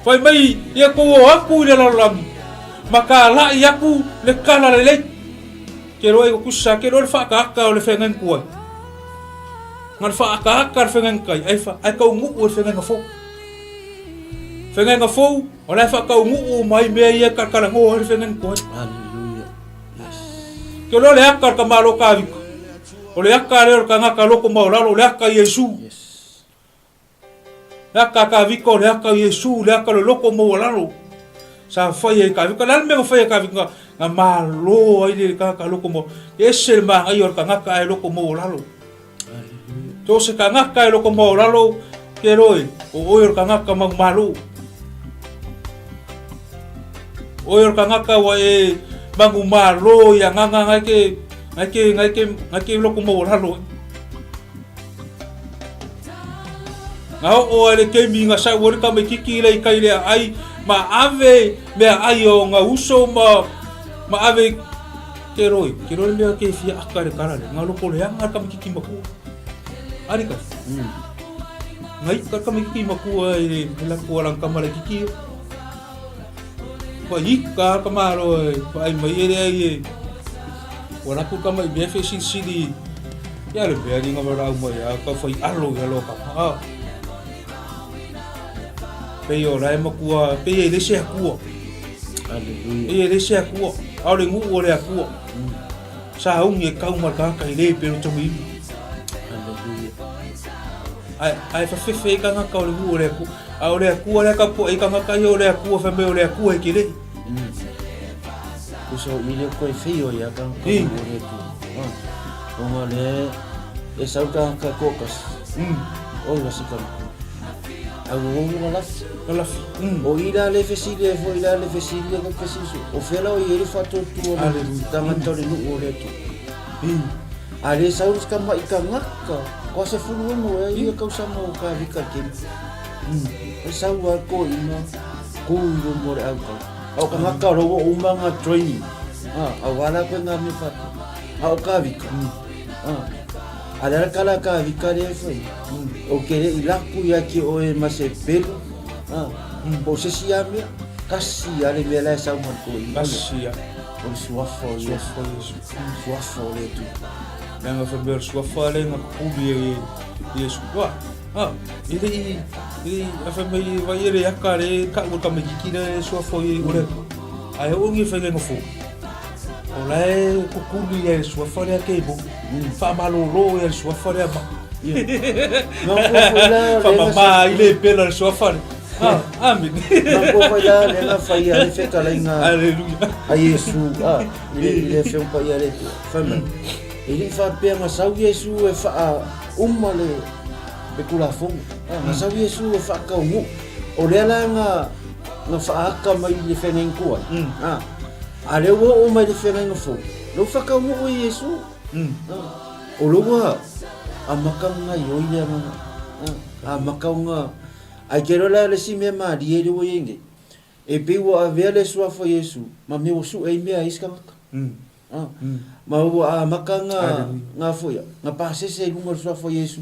Fai mai ia ko o aku le lalangi. Maka la iaku le kala le lei. Ke roi ko kusa ke roi fa ka o le fengen kuai. Ngal fa ka fengen kai ai ka ungu o fengen fo. Fengen fo o le fa ka ungu mai me ia ka kala ngo o fengen kuai. Hallelujah. Yes. Ke roi le akar ka malo ka vika. O le akar le ka ngaka loko maulalo le akar Yesu. Yes. Le akar ka vika le akar Yesu le akar loko maulalo. Sa fai ka vika lan me fai ka vika nga malo ai le ka loko mo ese ma ai or ka ngaka ai loko mo lalo to se ka ngaka ai loko mo lalo ke roi o or ka ngaka mag malo o or ka ngaka wa e bangu malo ya nganga ngake loko mo lalo nga o ale ke mi nga sa wor ka me kiki le kai le ai ma ave me ai o nga uso ma ave ke roi me ke fia akare karale nga loko le anga ka miki maku ari ka ngai ka miki maku ai la ko lang ka mala kiki ko ika ka maro ai mai ai wala ku ka mai befe sidi ya le be nga mara mo ya ka foi alo ka pe yo rai makua pe ye le se akua. Hallelujah. Ye le se akua. Au le ngu o le akua. Sa un ye kau marka ka le pe to mi. Hallelujah. Ai fa fe ka nga ka le ngu o le akua. Au le akua le ka po e ka nga ka yo le akua fa me o le akua ke le. Kuso ile ko fio ya kan ko le tu. Onga le e sauka ka kokas. O la sikam. Au la o ira le fesile fo ira le fesile ko fesiso o fela o yeri fato tu o tamantori no o le tu ale saurus ka mai ka ngaka ko se fulu mo e ka usamo ka vika ke e saua ko ina ko ro mo au ka au ka ngaka ro o manga training au wala ko nga mi fato au ka vika ada kala ka vika le foi o kere ilaku ya ki o e mase pelo o se siame kasi ale mela sa mo ko Kasi ya. o suafo le tu Nga fa ber suafa le nga kubi ye suwa. Ili afa mai vai ele akare ka mo ka me kikira suafo ye ore. Ai o ngi fa nga fo. Olai kukuli ye suafa le ke bo. Fa malo ro ye suafa le ba. no ko la Fa mama ile pela suafa. Amen. Mambo faya le na faya le fe kala inga. Hallelujah. A Yesu ile fe un pa ya le tu. Fama. Ele fa pe ma sau Yesu e fa umale be kula fo. Ma sau Yesu e fa ka u. O le la nga fa ka mai le fe nen ko. Ale wo o mai le fe nen fo. Lo fa ka u Yesu. O lo wa. amakanga yoile amakanga ai kero la le si me ma di ele wo yenge e pe wo avele sua fo Yesu ma me wo su e me iska ma wo amakanga nga fo ya nga pase se lungo sua fo Yesu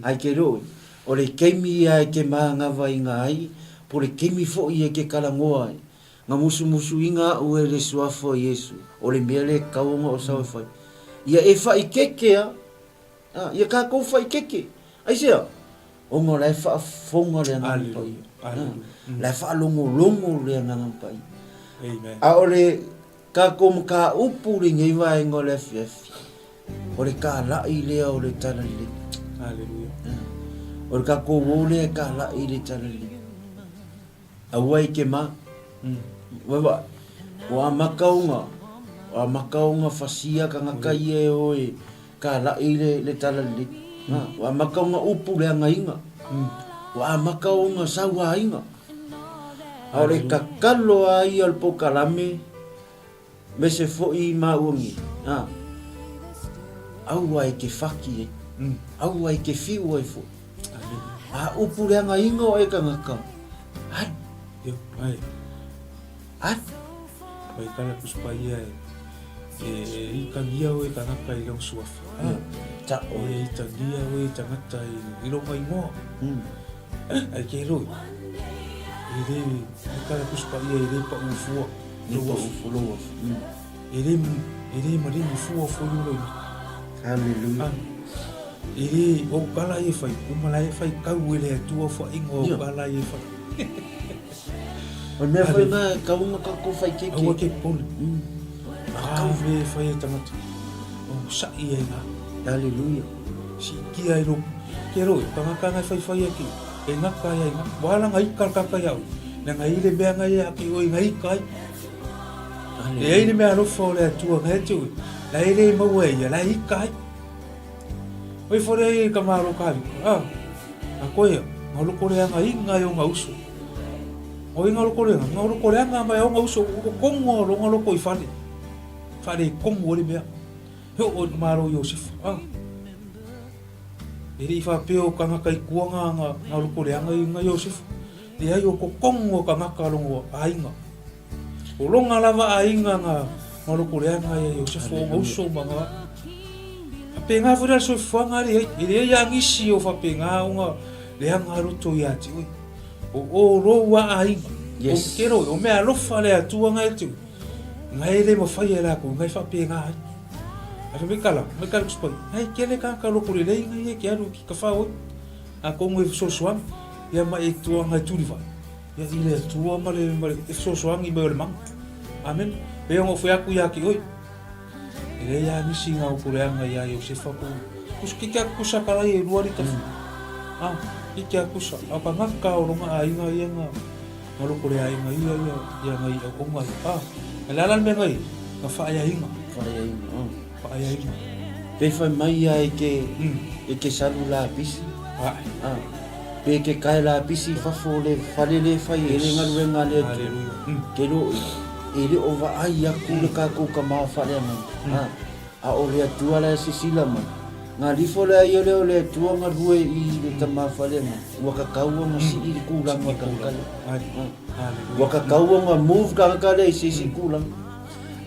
ai kero o le kemi ai ke ma nga vai ngai po le kemi fo ia ke kala ngoa nga musu inga o le sua fo Yesu o le mele kaunga o sa fo ia e fa ikeke ia ka ko fa ikeke ai sia o mo la fa fonga le nga pai la fa longo le nga pai amen a o le ka ko ka upu le ngai vai ngole fief o le ka la ile o le tala le haleluya o le ka ko wo le ka la ile tala le a wai ke ma wa wa makaunga fasia ka ngaka ie oi ka la ile le tala le wa makaunga upu le ngainga wa makaunga sawa inga ore kakalo ai al pokalame me se foi maungi au ai ke faki au ai ke fiu ai fo upu le ngainga oi ka ngaka ai bai kala kuspaia ikan dia we kana kai long suaf ta o ikan dia we tangata i lo mai mo ai ke ro ide kala kuspaia ide pa ufu lo ide mari ufu fo lo haleluya ide o kala e fai umala e fai ka wele tu fo ingo kala e fai o me foi na ka uma ka ko fai ke o ke pol kau vle fai tamata o sa ia na haleluya si ki ai ro ke ro ka fai aki e na ka ia na wala ngai ka ia na ngai le be ngai aki o ngai kai e ai le me ro fo le tu ngai tu la ile mo we ia la i kai oi fo le ka maro ka a ko ia ngalo ko le ngai o ngauso o ngalo ko le nga o ngauso ko ngalo ko i fale kongo le mea he o maro Yosef iri fa peo kanga kai kuanga nga loko le nga Yosef le ai o kongo kanga kalongo ainga o longa lava ainga nga loko le nga Yosef o ngauso manga apenga fura so fanga le iri ya ngisi o fa penga nga le nga roto ya ti o ro wa ainga o kero o me alofa le atua nga ti ngai le mo fai era ko ngai fa pe ngai a me kala spo ai kele ka lo ko le ngai ke aru ki ka fa o a ko mo so swam ya ma e tu nga tu li va ya ile tu ma le so swam i me le mang amen be ngo fu ya ku ya ki oi ile ya ni singa o ko le ngai ya yo se fa ko us ki ka ku sa kala e ruari ta ki ka ku sa apa ngaka o nga ai ngai nga ngalo ko le ai ngai ya ngai o ko ngai alalan me ngai ka fa ya inga pe fa mai ai ke salula pisi pe ke kai la pisi fa fole falele fa ele ngalu ngale ke lo ele ova ai ya ku ka ku ka ma fa le a o le tua la sisila ma ngali fole ai le tua ngarue i le tama fa le wa ka ka wa ma si i ku la ma ka waka kauanga move ka le sisi kulang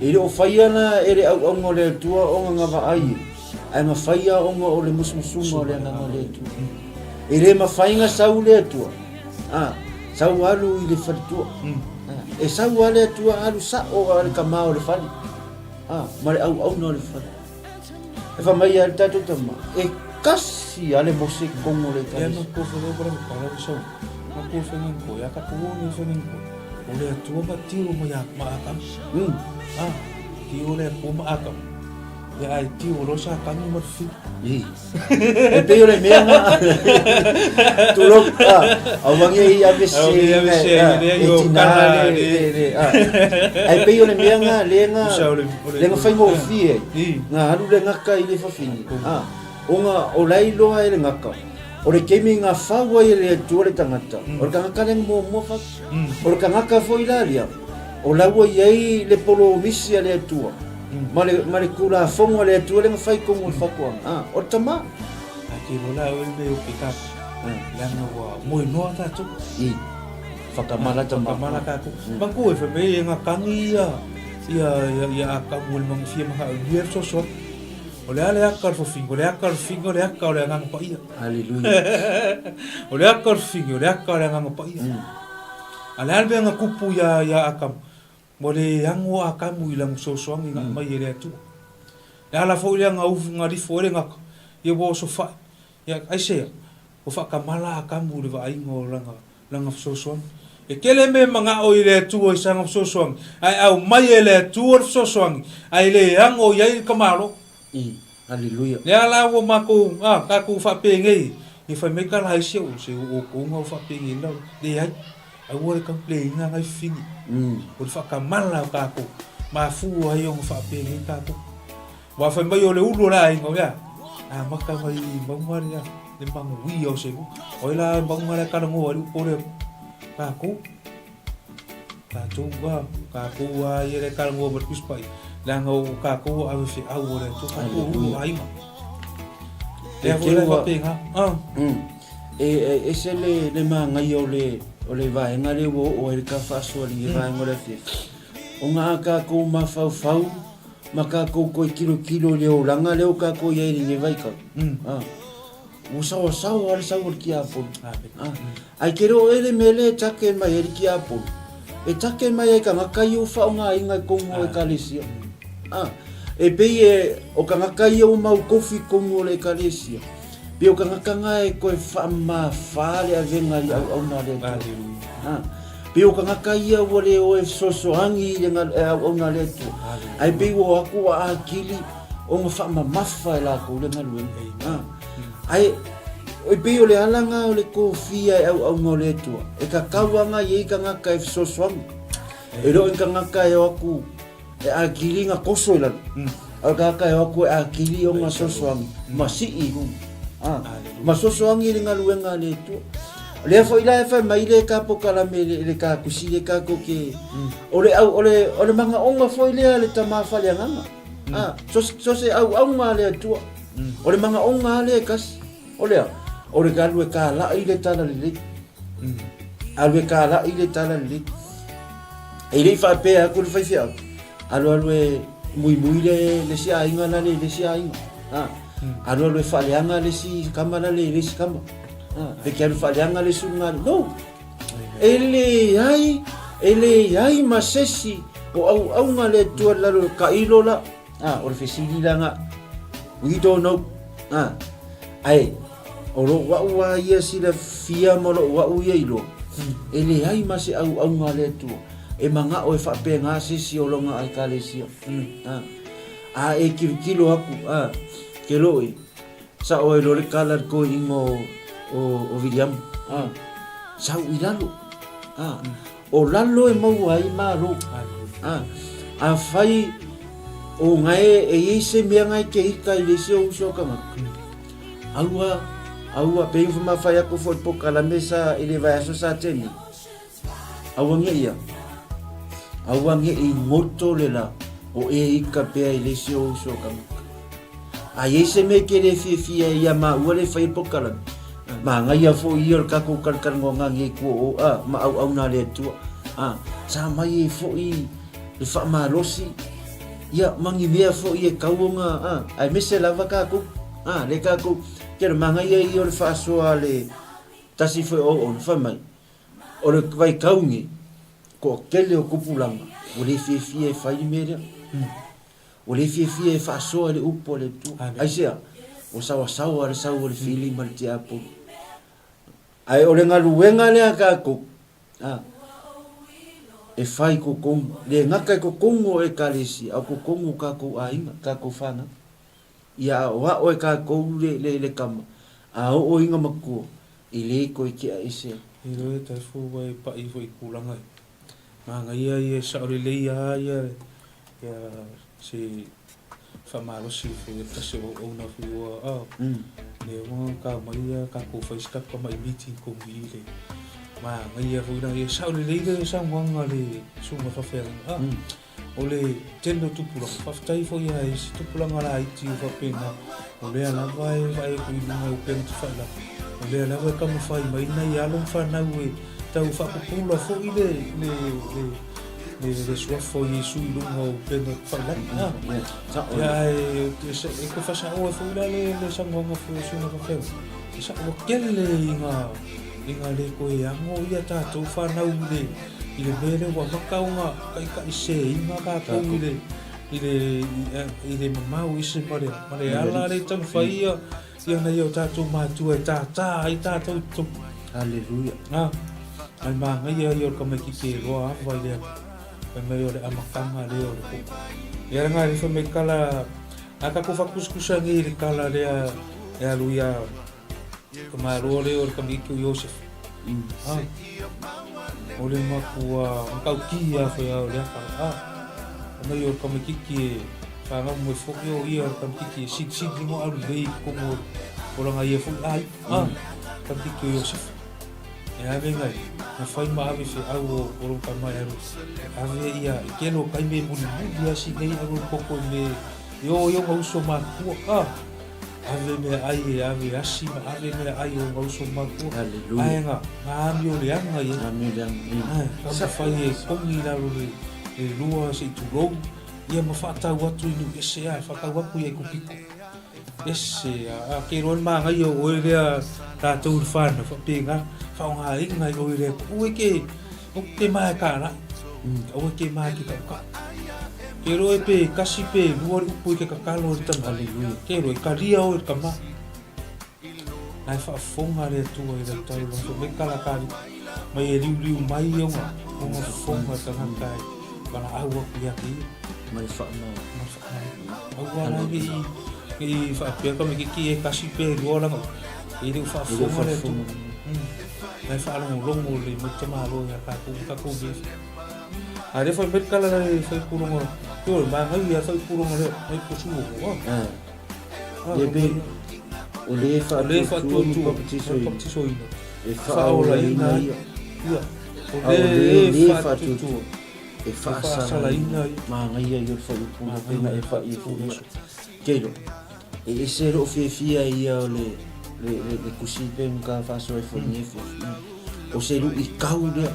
ele o faia na ele au ngole tua o nga va ai nga faia o ngo le musmusunga le nga le tu ele ma fainga sau le tua sau alu i le fatu e sau ale tua alu sa o le kamao le fali ma le au no le fali e fa mai al tatu tama e kasi ale mose kongo le ta no ko fo le para so ko fengen ko ya ka ko ni fengen ko ole tu ma tiu mo ya ma ka ti ole ko ma ka ya ai ti o sa ka ni mo fi e pe ole me nga tu lo awangi ya bese yo kana ai pe ole me nga le nga fa mo fi nga haru le nga ka ile fa fini onga olai lo ai le nga ka ore kemi nga fawa ile tuole tangata ore kanga leng mo fa ore kanga foi laria o lawa yai le polo misia le tua male kula fongo le tu le fai kongo fakua o tama ki rola o le o pika langa wa mo no ta tu I fakamala tama fakamala ka tu bangku e fa me nga kangi ia ka mo mang fia ma hier so ole ale akar fo fingo le akar le nga pa ia haleluya ole akar fingo le akar le nga pa ia ale albe nga kupu ya akam mole yango akamu ilang so soang nga mai ele tu ala fo ile nga uf nga di fo le nga ye bo so fa ya aise o fa kamala akamu le va ingo langa so soang e kele me manga o ile tu o sang so soang ai au mai ele tu o so soang ai le yango yai kamalo I haleluya le ala wo mako ka ku fa penge i fa me ka lai se o ko nga fa penge lo de ai ai wo ka play nga ngai fini o fa kamala ka ko ma fu ai on fa penge ka ko wa fa mai o le ulo la ai ngo ya maka mai bangwari ya le bang wi o se o la bangwari ka ngo ari ko le ka ko ka tuba ka ko ai le ka ngo ber kuspai la ngo ka ko a fi a wo le to ka ko ai ma le vo le fa penga se le manga yo le vai nga le wo o le ka fa so le vai ngo le fi o nga ka ko ma fau maka ko kilo le o langa le o ka ko ye ni vai ka o sa al sa o ki apo ai kero ele mele take mai el ki apo e take mai ka nga yo fa nga inga ko mo e kalisia e pe o ka nga yo mau kofi ko mo le kalisia pe o ka nga e ko fa ma fa le avenga au na le pe o ka nga ia o le o so angi le au na le tu ai pe o aku a kili o ma fa ma mafa la ko le ngalu ai o pe o le alanga o le kofia au no le tu e ka kawanga ye ka nga ka so angi e ro ka nga ka e aku e a kili nga koso la o ka ka e aku a kili o nga so angi masi i ma so angi le ngalu nga le tu le foi la fa mai le ka pokala me le ka kusile ka ko ke ole manga onga foi le tama fa le nganga so se au ma le tu ole manga onga le kas ole ka lu ka la ile tala le alwe ka la ile tala le ele fa pe a ku fa fia alwe muy le si ai ngana le si ai alwe fa le ngana le si kamala le si kama pe que fa leanga le sunga no ele ai masesi o au ngale tu la ka ilola o fesili langa we don't know ai o wa ia si la fia mo wa u ye ilo ele ai masi au ngale tu e manga o fa pe nga si o longa ai kale si e kilo aku ke loi sa o lo le kalar ko ingo o William sau ilalo o lalo e mau ai maru a fai o ngai e ise me ngai ke ika ile se o so kama aua pe informa fai ako foi poka la mesa ele vai aso sa teni aua nge i moto lela o e ika pe ile se o so kama a ise me ke le fia ia ma o le fai poka la ma ngai fo ior ka ko kar ngonga ngi ko ma au na le tu sa mai fo I le fa ma losi ya mangi me fo I kaunga ai mese lava ka ko le ka ko ke ma ngai ior fa so ale tasi fo o fa mai o le vai kaungi ko kele o kupulanga o le fie fa I mere o le fie fa so ale upo le tu ai sia o sawa le feeling mal ti apo ai o le ngaluenga le ka ko e fai ko kom le ngaka ko kongo e kalisi a ko kongo ka ko ainga ka ko fana ia wa o ka ko le kama a o inga mako ile ko ki a ise ile ta fu wa pa I fo ikulanga ma ngai sa o le ya si famalo si fe ta se o na fu le mo ka mai ka ko fa ska ko mai meeting ko ile ma ngai fu na sa o le sa ngwa le su ma fa fe ole tendo tupula faafetai foʻi ia isi tupulaga laiti o faapena o lea lava e vaekuiluga upena tafailaga o lea lava e kamafai maina i alo fanau e tau faapupula foʻi le suafa o iesu i luga o pena tafailaga ia e koe fasaʻoe foʻi la le sagoaga foiosuna fafeu e saʻoa kele inga le koe ago ia tatou fanau i le mele ua makauga kaʻikaʻi seiga kakou i le mamau isi ma le ala le taufaia ia na ia o tatou matua e tātā ai tatou tupu Haleluia. ai magaia ia o le kamaikiki e loa ava i lea ai mai o le amakaga lea o le pupu ia raga le famaikala akakou faakuskusagi i le kala lea e aluia kamaloa lea o le kamaiki o Iosef o le makua makauki a foi o le aka mai o le kamaikiki e whangamu e whoki o ia o le kamaikiki e sit mo alu lei kongo o langa ia foki ai kamaikiki o Iosef e ave ngai na whai ma ave whi au o roka mai aru ave ia e kelo kai me muli ia si nei aru koko me yo ngauso makua ave me ai e ave asi ma ave me ai o ngauso makua ai nga maami o le anga ia kama whai e kongi laro le lua se i turou ia ma whaatau atu inu ese ai whaatau aku ia i kupiko ese a keroan maa ngai o oe lea tātou le whana whapenga whaonga inga i oe lea ue ke maa kāna ue ke maa ki kauka kero e pe kasi pe lua le upu i ke kakalo le tama kero e karia o e kama nai whaafonga le tua i le tau so me kalakari mai e liu mai o nga whaafonga tangakai wana aua ku yaki Mai whaanau. aua nai i whaapea ka me ki e kasi pe lua langa i le whaafonga le tua nai whaalongo longo le mutamalo ya kakou befi a le fai metkala le fai purongo yo ma ngai ya fai purongo le mai kusuo Le be o le fa tu competition ina e fa o la ina ia o le fa tu e fa sala ina ma ngai ia yo fai purongo pena e fa i fu kelo e se ro fia ia le kusi pe ka fa so e fo ni o se lu i kaule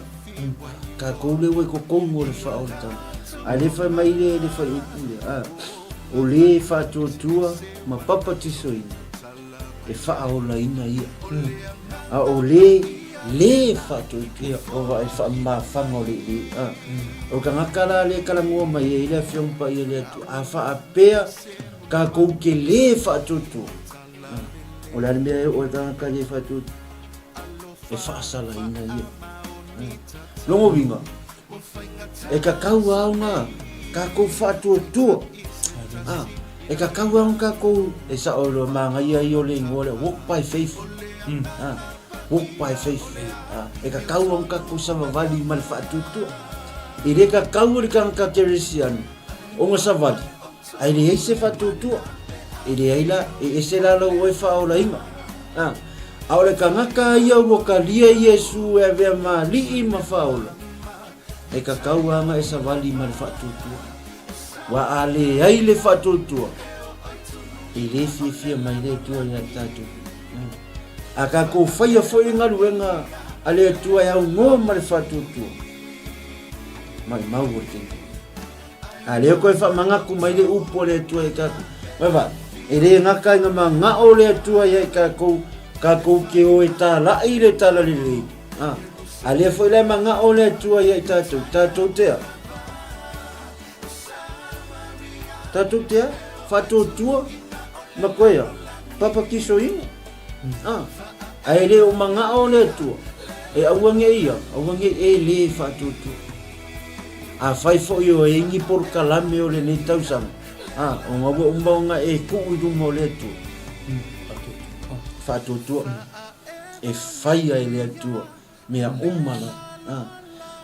ka koule we ko kongo le fa o ta ale fa mai le fa i pule o le fa tua ma papa tisoi e fa o la ina ia o le fa tua o va e fa ma fa mo le o ka ngakala le kala mo mai ile fiong pa ile a fa a pea ka ko ke le fa tua o la me o ta ka le fa tua e fa sala ina ia longo vinga e ka kau aunga ka ko fatu tu e ka kau aunga ka ko e sa o lo manga ia i o le ngole walk by faith walk by faith e ka kau aunga ko sa vali mal fatu tu e le ka kau le ka teresian o nga sa vali ai le se fatu tu e le ila e se la lo we fa o la inga Aole ka ngaka ia waka lia Yesu e vea ma lii ma faula. E ka kauanga e sa wali ma le whatutua. Wa ale ai le whatutua. E le fia mai le tua ia tatu. A ka kou whaia whoi ngaruenga a le tua iau ngō ma le whatutua. Mai mau o tengu. A leo koe whamangaku mai le upo le tua e kaku. Wewa, e le ngaka inga ma ngao le tua ia ka kou ka ko ke o eta la ile tala lili ale foi le manga o le tua ia tatou te fato tua makoia papa kiso ina ai le o manga o le tua e awange ia e le fato tua a fai fo yo e ngi por kalame o le ni tausam o ngabo umbonga e ku udu mo le tua fato tua e faia e le tua mea umala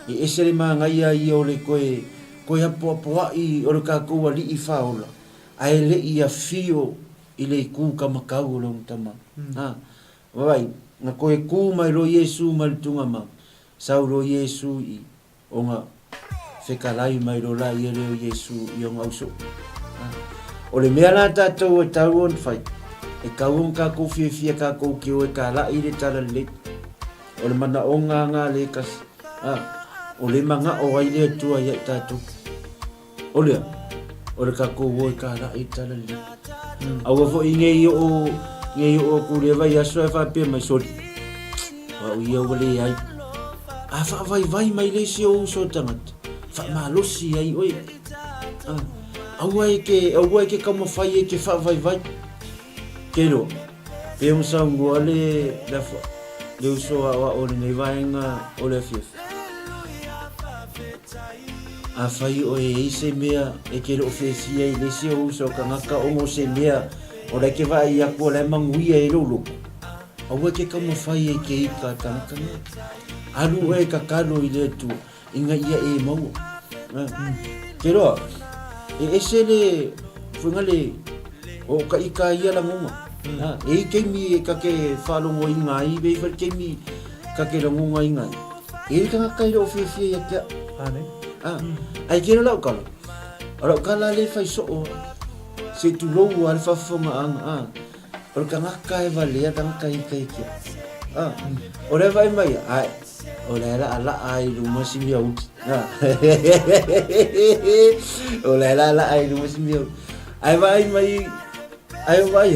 e esere manga ia o le koe apoa i o le kakua li i faola a e le ia fio i le ku kamakau o le untama wai na koe ku mai lo Yesu mai tunga ma sau lo Yesu i o nga whekalai mai ro la ia leo Yesu i o ngauso. O le mea la tātou e tau on whai. E kauon ka kou fia ka kou ki o e ka la i le tala le. O le mana o ngā le kasi. O le manga o ai le tua ia tātou. O lea. O le ka kou o e ka la i tala le. Au afo i ngei o kureva i aso e whapea mai sori. Wa ui au le ai. A wha vai mai le si o uso tangata. Wha malosi ai oi. Au ai ke kamawhai e ke wha vai. Kero. Pe un sangu ale lafa. Le uso a o le nei vaenga o le fief. A whai o e se mea e kero o whiawhia i le si o uso ka ngaka o mo se mea o le ke vai a kua le manguia e lolo. Au ai ke kamawhai e ke ika tankanga. Alu e ka kano i le tu inga ia e mau. Kero e se le funga le o ka ika ia la ngoma. E keimi ka ke whalongo inga i bei whal keimi ka ke rangonga inga i. E ka ngakai ro whiawhia ia kia. Ai kero lau kala. Aro kala le whai soo. Se tu lou al whawhonga anga. Aro ka ngakai wale a tangka ika i kia. O le vai mai ai. O le ala ai luma si mia uti. O le ala ai luma si mia uti. Ai vai mai. Ai vai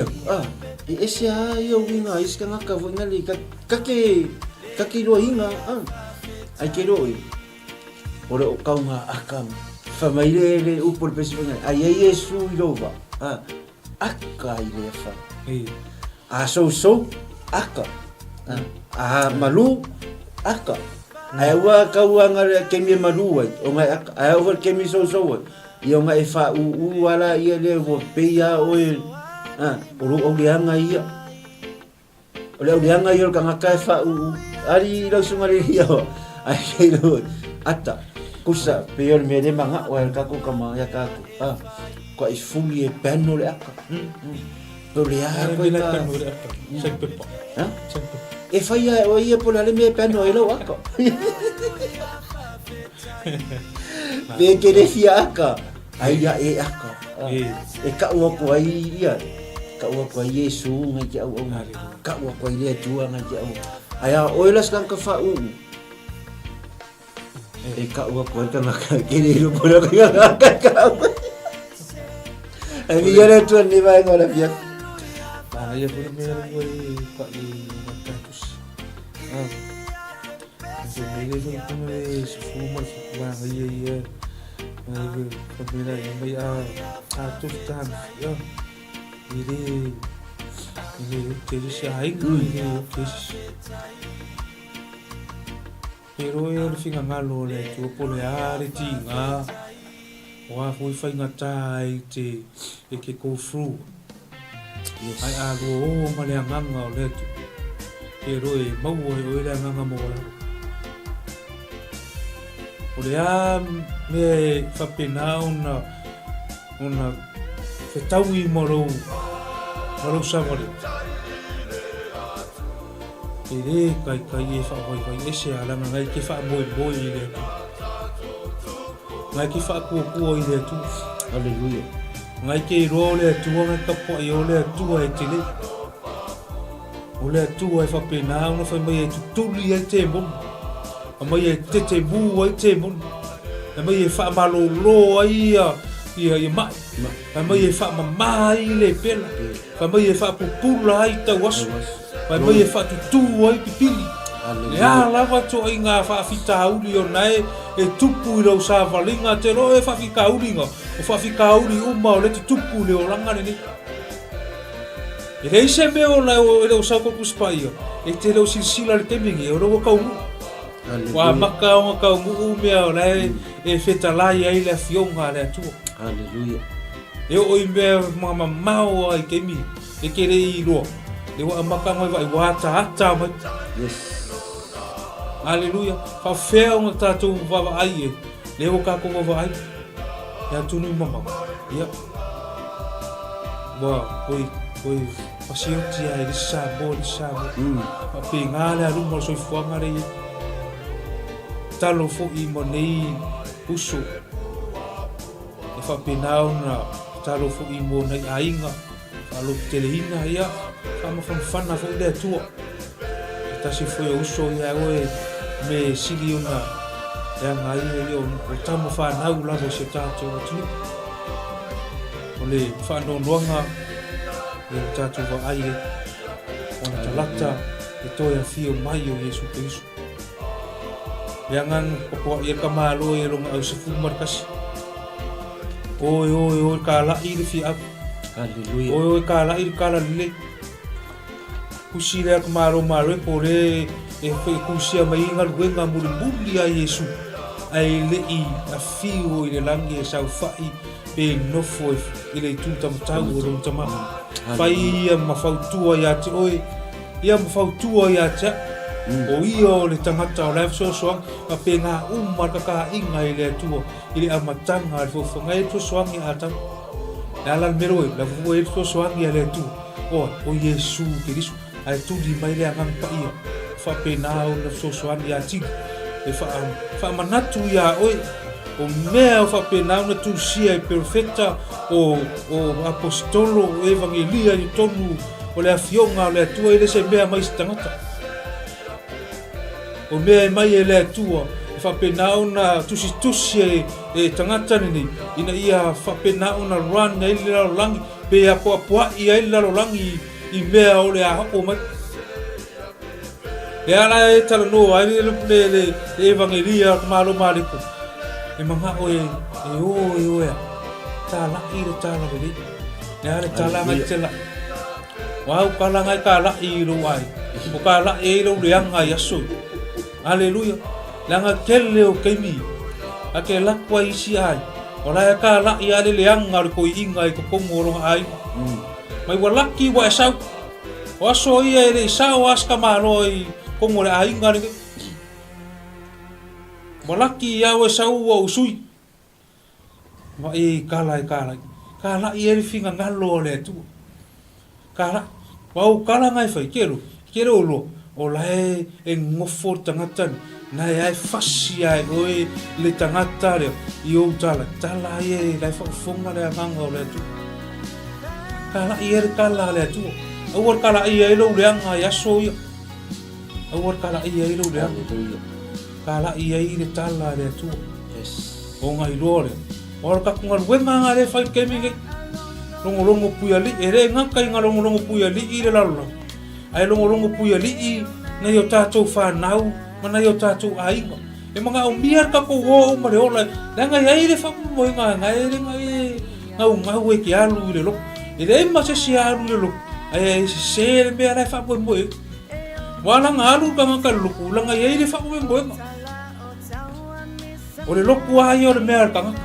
e ese ai o winga iska ngaka winga li kake lo hinga ai ke lo ore o kaunga akam famile le upor pesivenga ai Yesu lova aka ile fa so aka malu aka ai wa kauanga kemi malu ai o ngai aka ai over kemi so i o ngai fa u wala ia le vo peia o uru o lianga ia. Ole o lianga ia ka ngakai fa ari lo sumari ia. Ai kero ata kusa peor me de manga o el kako kama ya kako. Ko is fully panno le aka. Do le aka ko ina panno le aka. Sempre pa. E fai o ia por ale me panno e lo aka. Be que decía aka. Ai ya e aka. E ka o ko ai ia. Ka ua kwa Yesu ngai ki au ka ua kwa ile tua ngai ki au aya oilas kan ka fa e ka ua kwa ka na ka kiri ru pura ka ai mi yare tu ni vai ngora pia ya pura me ru ka i matatus se me le ko me se fuma se kwa ia ai ko me la mai a tu tan ya Ini keris aing ini keris. Pero eu finga ngalo le tu pole ari tinga. Wa fui fai ngatai te e ke ko fru. Ai a ro ma le nganga le tu. Pero e mau o le nganga mo la. Ole a me fa pena una fetaui moro samore ele kai e fa vai ese ala ngai ke fa boi ile ngai ke fa ku ile tu haleluya ngai ke ro le tu ngai ka po i ole tu e tele ole tu e fa pena no fa mai tu li e te bon mai e te bu e te bon mai e fa malolo ai ia mai mai e fa mai le pela mai e fa pupula ai ta was mai e fa tu ai pipili ya lava to inga fa fita uli o nai e tupu ro sa valinga te ro e fa fika uli ngo o fa fika uli uma o le tupu le o langa ni e le se me o la o sa ko kuspaio e te lo silsila le temingi o ro ka u wa maka o ka u me o nai e feta lai ai le fionga le tu haleluya e o i me mama mau ai kemi e kere i ro le wa maka mai vai wa ta mai yes haleluya fa feo mo tatu va ai le o ka ko va ai ya tu no mama ya wa oi paciente ai de sabo a pingale a rumo so fuanga re talo fo i mo nei uso e whapinao na talo fu I mo nei ainga alo teleina ia kama whanwhana fu lea tua e tasi fu e uso ia oe me sili una e anga ia o tamo whanau lavo se tātou atu o le whanononga e tātou wa ai e ona talata e toia fio mai o Yesu Kristo Yangan pokoa ia kamalo e ronga au sefu markasi. Oi ka la ir fi ak. Haleluya. Oi ka la ir kala le. Kusira kamalo malo pore e fe kusia mai ngal wenga mulimuli a Yesu. Ai le I a fio I le langi e sau fai pe nofo I le tutam tau o ron tama. Fai ia mafautua ia te oi. Ia mafautua ia te o ia le tangata o life soang a penga umar ka inga I le atua I le amatanga le fofonga e soang I ata la lan mero la fu e soang I le atua o Yesu Kristo ai tu di mai le ngang pa ia fa pena o le soang I ati e fa manatu ia oi o mea fa pena na tu sia perfecta o apostolo evangelia I tonu o le afionga o le atua I le se mea mai tangata o mea mai e le atua whapenao na tusi e tangata nini ina ia whapenao na run e le lalo langi pe a poa ia e lalo langi I mea o le a hapo mai e ala e tala no ai le evangelia malo mariko e manga o e oe tala I le tala veli e ale tala ngai tela wau kala ngai kala I lo ai o kala e lo le anga yaso Haleluya. Langa kele o keimi. Ake lakwa isi ai. Ola ka la ia le anga ko inga I ko komoro ai. Mai walaki wa sau. O so ia le sau aska malo I komoro ai ngare. Walaki ia wa sau o sui. Mai kala. Kala ia le finga ngalo le tu. Kala. Wau kala ngai fai kero lo. O lai e ngofo tangata na ai fasi ai oe le tangata le I o tala e lai whakafonga le anganga o le atu kala I ere kala le atu awar kala I e lo le anga I aso ia awar kala I e lo le anga kala I e le tala le atu o ngai lore o kakunga wenga nga le whai kemi ke longo puia li ere ngakai nga longo puia li I le lalo ai longo puia li na yo tātou whanau mana yo tātou ainga e mga o miar ka ko o mare ola langa ia le whamu nga ngau e ki alu I le loko e le ma se si alu le loko ai se le mea lai whamu moe wala nga alu ka ngaka loko langa ia le whamu moe o le loko ai o le mea ka ngaka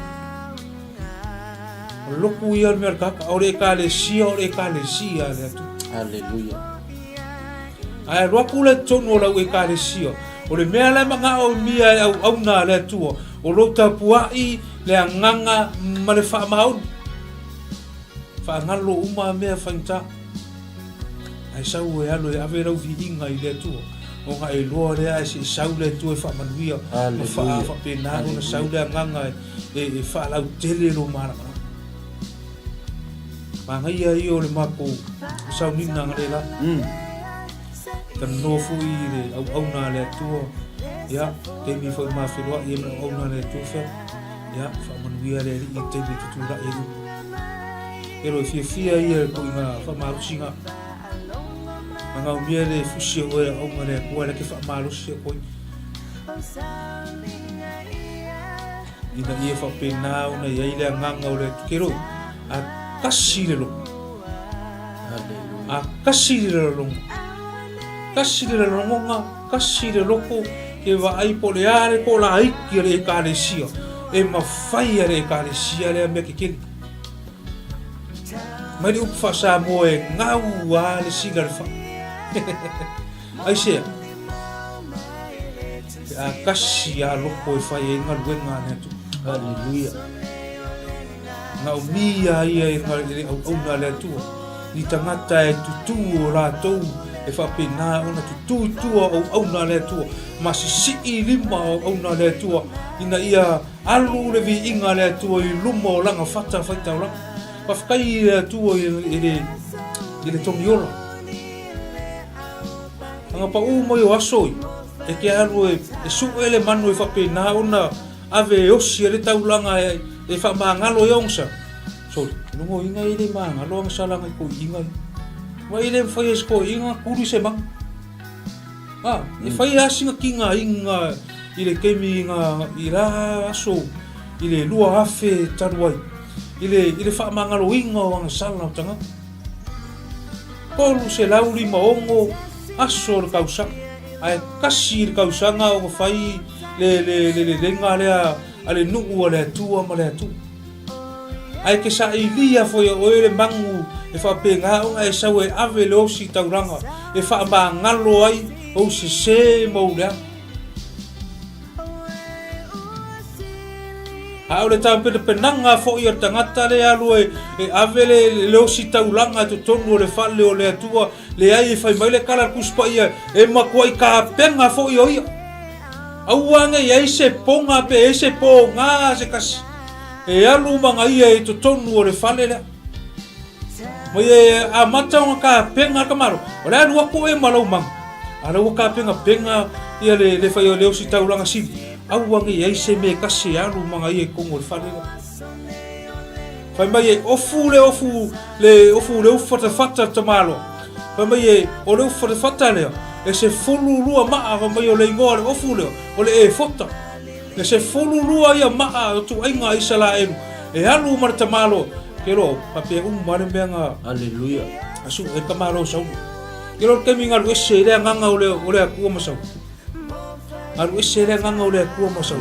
o le loko ia le mea ka ngaka o le ka le sia le atu Haleluya. Ai roa le tono la we ka le sio o le mea la manga o mia au na le tua o lo tapuai le nganga ma le fa mau fa ngalo uma mea fanta ai sau e alo e ave rau vinga I le tua o nga e loa le ai se sau le tua fa manuia fa pena na sau le nganga e fa la tele lo mara ma ia o le mako sau ni na ngale la kan no fu I le au na le tua ya te mi foi ma filo I me au na le tua fa ya fa manuia le I te mi tu la ero fia ia ko nga fa ma singa nga o mia le fusi o e au ngale ko le ke fa ma lu se ko ina ia fa pena una ia ile nganga o le kero a kasi le lo a kasi le lo kasi le longa kasi le loko ke va ai poleare ko la ai ki le ka le sia e ma fai le ka le sia le me ke mai u fa sa mo e ngau wa le sia le fa ai se a kasi a loko e fai e ngal wenga ne tu Haleluya. ngau mia ia e ngal au na le tu ni tangata e tutu o la tou e whapena ona tutua au na le tua masisi lima au na le tua ina ia alu le vi inga le tua I luma o langa fata whaita o langa whafkai le tua I le tongiora anga pa mo yo asoi e ke alu e su ele manu e whapena ona ave osi le taulanga e whamangalo yongsa so nungo inga ile mangalo ang salanga ko inga wa ile foi esko inga kuri se mang e fai asinga kinga inga ile kemi inga ira so ile lua afe taruai ile fa mangalo inga wang sala tanga kolu se lauri maongo asor kausa ai kasir kausa nga o fai le ngale ale nuku ale tua male tu ai ke sa ilia foi o ele mangu e fa penga o ai sa we ave lo si tauranga e fa ba ngalo ai o se mo le a o le tampe de penanga fo ia tangata le alu e ave le lo si tauranga to tonu le fa le o le tua le ai fa mai le kala kuspa ia e makoi ka penga fo ia auanga ia se ponga pe se ponga se kas e alu manga ia e tonu o le fale le mo e a mata o ka penga kamaro o le alu ko e malo mang ala o ka penga ia le fai o le si taulanga si auanga ia se me kasi alu manga ia kongo le fale le fai mai ofu le fata tamalo fai mai o le fata le e se fulu lua maa fai mai o le ingoa le ofu le o le e fota le se fulu lua ia maa tu ainga isala e alu marta malo kero pape mare benga haleluya asu e kamaro sau kero keminga lu ese le nganga ole aku masau alu ese le nganga ole aku masau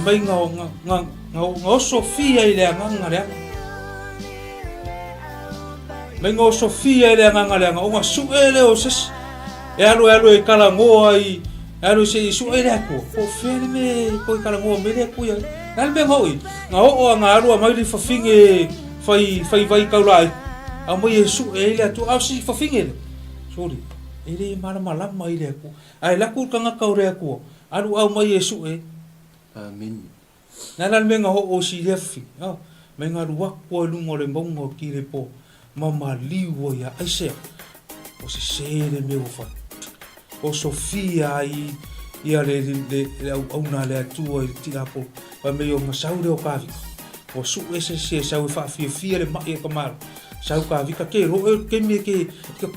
mai nga Sofia ile nganga le mai nga Sofia ile nganga le nga o su ele o ses e alu e kala ngoa I alu se su ele aku o ferme ko kala ngoa mele aku ya nal ben hoi nga o nga alu mai li fafinge fai vai kaulai a mai su ele tu au si fafinge sorry ele mala mai le aku ai la ku kanga kaure aku alu au mai su amen nal ben o si lefi mai nga ruak po lungo le bongo ki le po mama liwo ya aise o se sere me o fa o Sofia ia le au na le tua tira po pa me o masaure o kavi o su ese se sau fa fia le mai kamar sau kavi ka ke ro ke me ke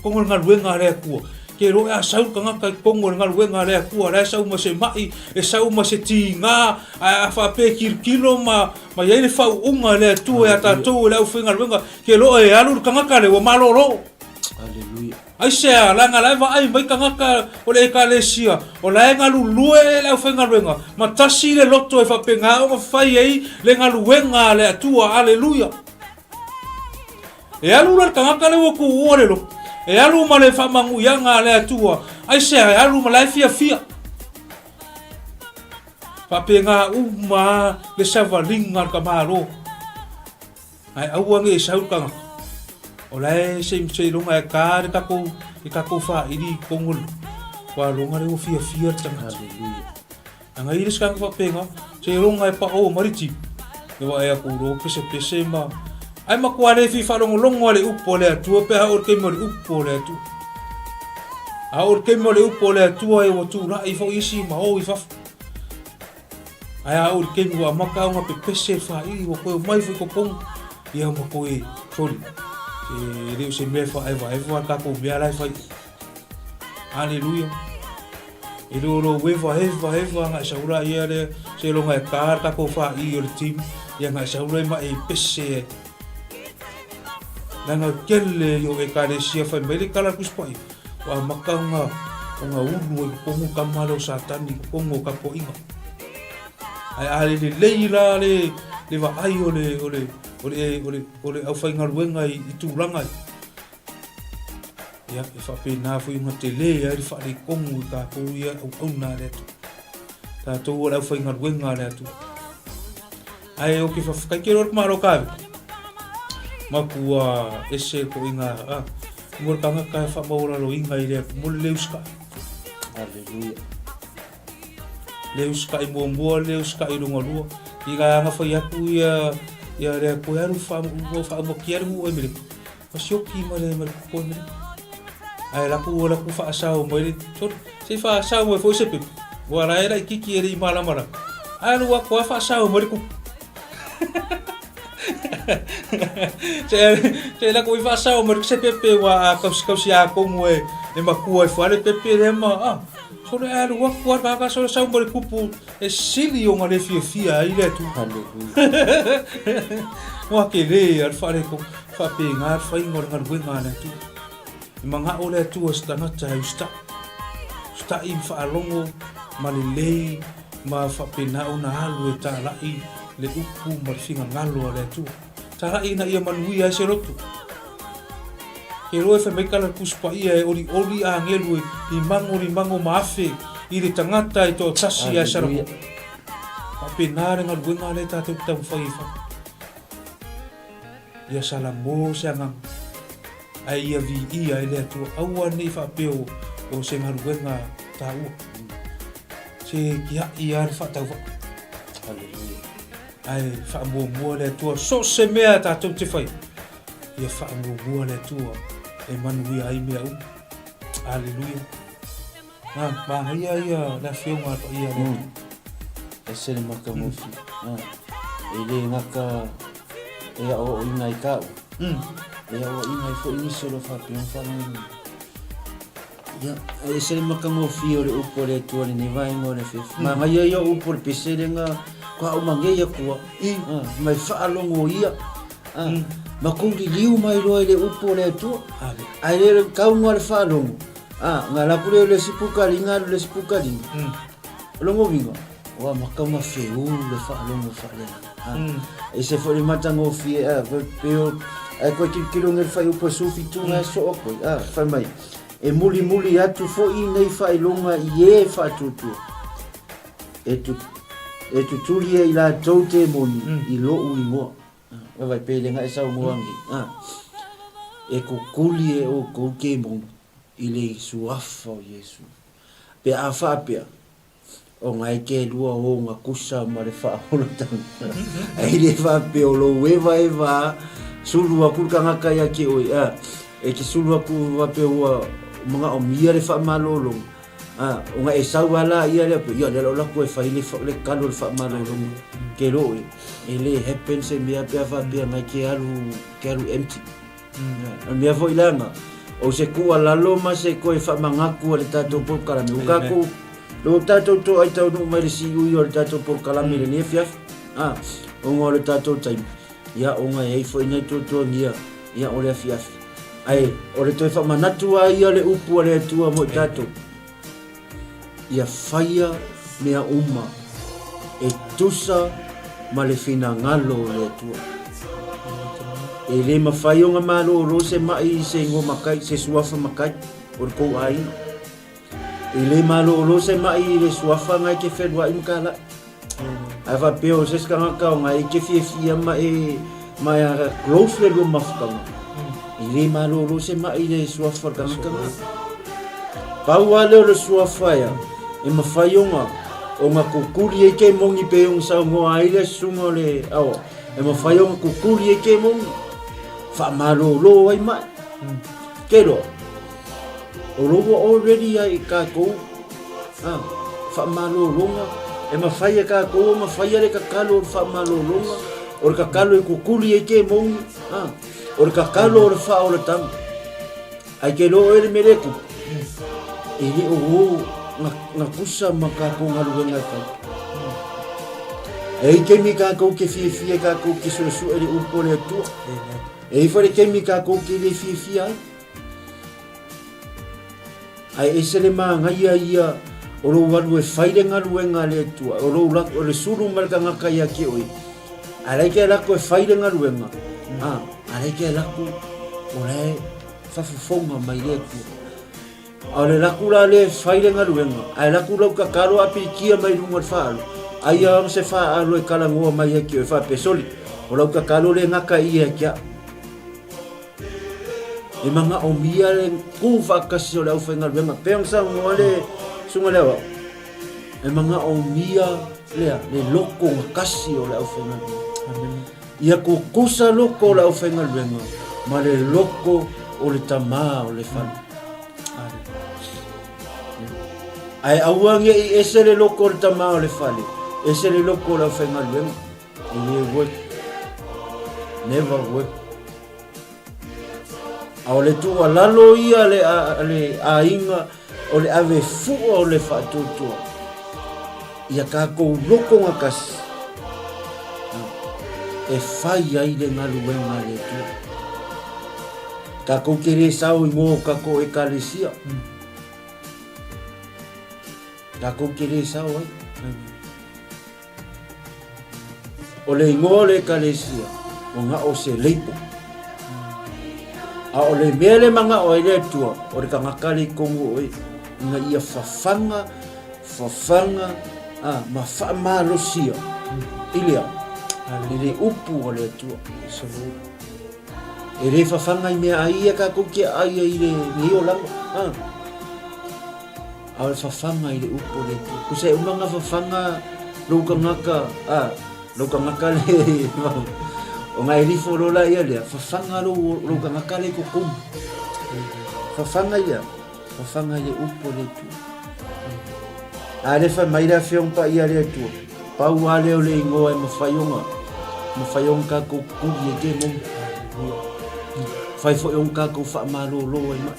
kongo nga luenga le ku ke ro a sau ka nga kongo nga luenga le ku ala sau ma se mai e sau ma se tinga a fa pe kilo ma ia le fa unga le tua ata to le au finga luenga ke ro e alu ka nga le o malolo haleluya ai se la nga lava ai mai ka ngaka o le ekalesia o la nga lulue le ofenga luenga matasi le loto e fa penga o fai ai le nga luenga le atua haleluya e alu la ka ngaka le ku ore lo e alu ma le fa mangu yanga le atua ai se alu ma la fia fa penga uma le savalinga ka maro ai awange sauka olai se longa ka ko fa iri kongol wa longa le fia tanga haleluya anga iris ka fa penga se longa pa o mariti e wa ya ku ro pese ma ai ma kwale fi fa longo le upo le tu pe ha or ke mo le upo le tu a or ke mo le upo le tu ai wo tu ra I fo isi ma o I fa ai a or ke mo ma ka nga pe pese fa I wo ko mai fi ko pong ia mo ko e sorry e reu se me fa eva ka ko me ala fa haleluya e lo eva nga saura ia le se lo nga ka ko fa I o team ia nga saura ma e pese na kelle yo e ka le sia fa me le kala kuspai wa makanga nga ulu ko mo kamalo satani ko mo ka po inga ai ale le leila le va ai ole au fai ngaruenga I tūranga ia e whapena fui ngā te le ai wha le kongu I kātou ia au nā rea tu tātou au fai ngaruenga rea tu ai o ke whakaikero maro kāwe makua ese ko I ngā Ngor kanga ka fa maura lo inga ile mo leuska. Haleluia. Leuska I mo leuska I lunga lua. Iga nga fa yaku ya le ko ya ru fa mo kier mo emile. Pasioki mare ko mare. Ai la ku fa asao mo ile. Se fa asao mo fo se pe. Wala era kiki eri mara. Ai lu ko fa asao mo ku. Saya la ko fa asao mo se pepe wa kausi ako mo e makua fa le pepe le ma. So le alu wa ko ka so sa mo ku pu e sili o ngale fia ile tu. Wa ke le al fa le ko fa pe ngar fa ingor ngar bu ngana tu. Manga ole tu sta na cha sta in fa longo malilei ma fa pe na una alu ta la I le upu mar finga ngalo le tu. Ta la ina ia manui ai se rotu. Ke roe fa mai kala kuspa ia e ori a ngelu I mango maafe I le tangata I to tasi ai sarapu. Pa penare ngal buenga le ta te tau fai fa. Ia salamo se ngang. Ai ia vi ia le tu aua nei fa peo o se ngal buenga ta u. Se kia ia fa tau fa. Haleluia. Ai fa mo le tu so se mea ta tu te fai. Ia fa mo le tu e manui ai mea u. Haleluia. Ma ia la fiona pa ia. Ese le maka mofi. Ele ngaka e o ina I ka. E o ina I fo ini solo fa pe fa ni. Ya, ese le maka mofi o le upo le tu le ni vai mo le fe. Ma ia upo le pese nga kwa umangeia kua mai whaalongo ia makuri liu mai roa I le upo le atua ai le kaunga le whaalongo ngā lapure le sipukari ngā le sipukari longo vinga wa makaunga wheu le whaalongo whaalena e se whare matango fie peo ai koe kilonga le whai upo sufi tunga so okoi whai mai e muli atu fo I nei whailonga I e whaatutua e tutuli I la tau te moni I lo ui moa. Vai pele nga e sau moangi. E kukuli e o kouke moni I le suafa o Yesu. Pe a whapea o ngai ke lua o ngā kusa ma le whaholotanga. Ai le whapea o lo eva sulu aku kangaka ia ke oi. E ke sulu aku whapea ua mga o mia le whamalolong. O nga e sau ala ia le la ko e fai le kalo le fa malo ke lo e le happen se mea pe fa pe mai ke alu empty mea vo ilanga o se ku ala lo ma se ko e fa mangaku le tato por kala me ukaku lo tato to ai tau no mai si u yo le tato por kala me le fiaf o ngo le tato time ya o nga e fo ina to ia o le fiaf ai o le to fa manatu ai le upu le tua mo tato ia faia mea uma e tusa ma le fina ngalo le tua e le mawhai o ngā malo se mai se ngo makai se suafa makai o kou ai e le malo se mai le suafa ngai ke whenua I mkala ai wha peo se skanga kao ngai ke fia ma e a growth le lo mafukanga e le malo se mai le suafa kanga pau ale le suafa ya e mawhaionga o ngā kukuri e ke mongi pe yung sao ngoa aile sunga le awa e mawhaionga kukuri e ke mongi wha marolo ai mai kero o rogo already ai kako wha marolonga e mawhaia kako mawhaia le kakalo wha marolonga o le kakalo e kukuri e ke mongi o le kakalo o le wha o le tamu ai ke lo e le mereku e le o nga kusa makako ngaluenga kai e ke mi kako ke fia kako ke su e upo le tu e fore ke mi kako ke le fia ai ese le manga ia o lo walu e faile ngaluenga le tu o lo o le suru malka ngaka ia ke oi ala ke la ko faile ngaluenga ala ke la ko o le fafufonga mai le tu ale la kula le faile ngaluenga ai la kula ka karo api kia mai lunga falo ai am se fa alo e kala ngua mai ki e fa pesoli o la ka kalo le ngaka ia kia e manga o mia le ku fakasi o le au whainga luenga peang sa ngole sunga lewa e manga o mia lea le loko ngakasi o le au whainga luenga ia ko kusa loko o le au whainga luenga ma le loko o le tama o le whanu ai auangi i ese le loko o le tama o le whale ese le loko o le au whainga luenga i le work never work a o le tua lalo ia le ainga o le ave fua o le whaatotoa ia kākou loko ngakasi e whai ai le ngaluenga le tua kākou kere sau i ngō kākou e kalesia kākou kere sau ai o le ngō le kalesia o ngā o se leipo a o le mea le manga o ele tua o le kangakale kongo oi nga ia fafanga ma whaamalosia ilea le upu o le tua e re fafanga i mea aia ka kukia aia i le nio lama a le fafanga i le upu o le tua kusa e umanga fafanga lauka ngaka le o ngai rifo rola ia lea fafanga lo ka ngakale ko kum fafanga ia upo le tu ale fa mai la fiong pa ia le tu pa wa le o le ngo e mafayong ka ko ku ye ke mom fai fo yong ka ko fa ma lo e ma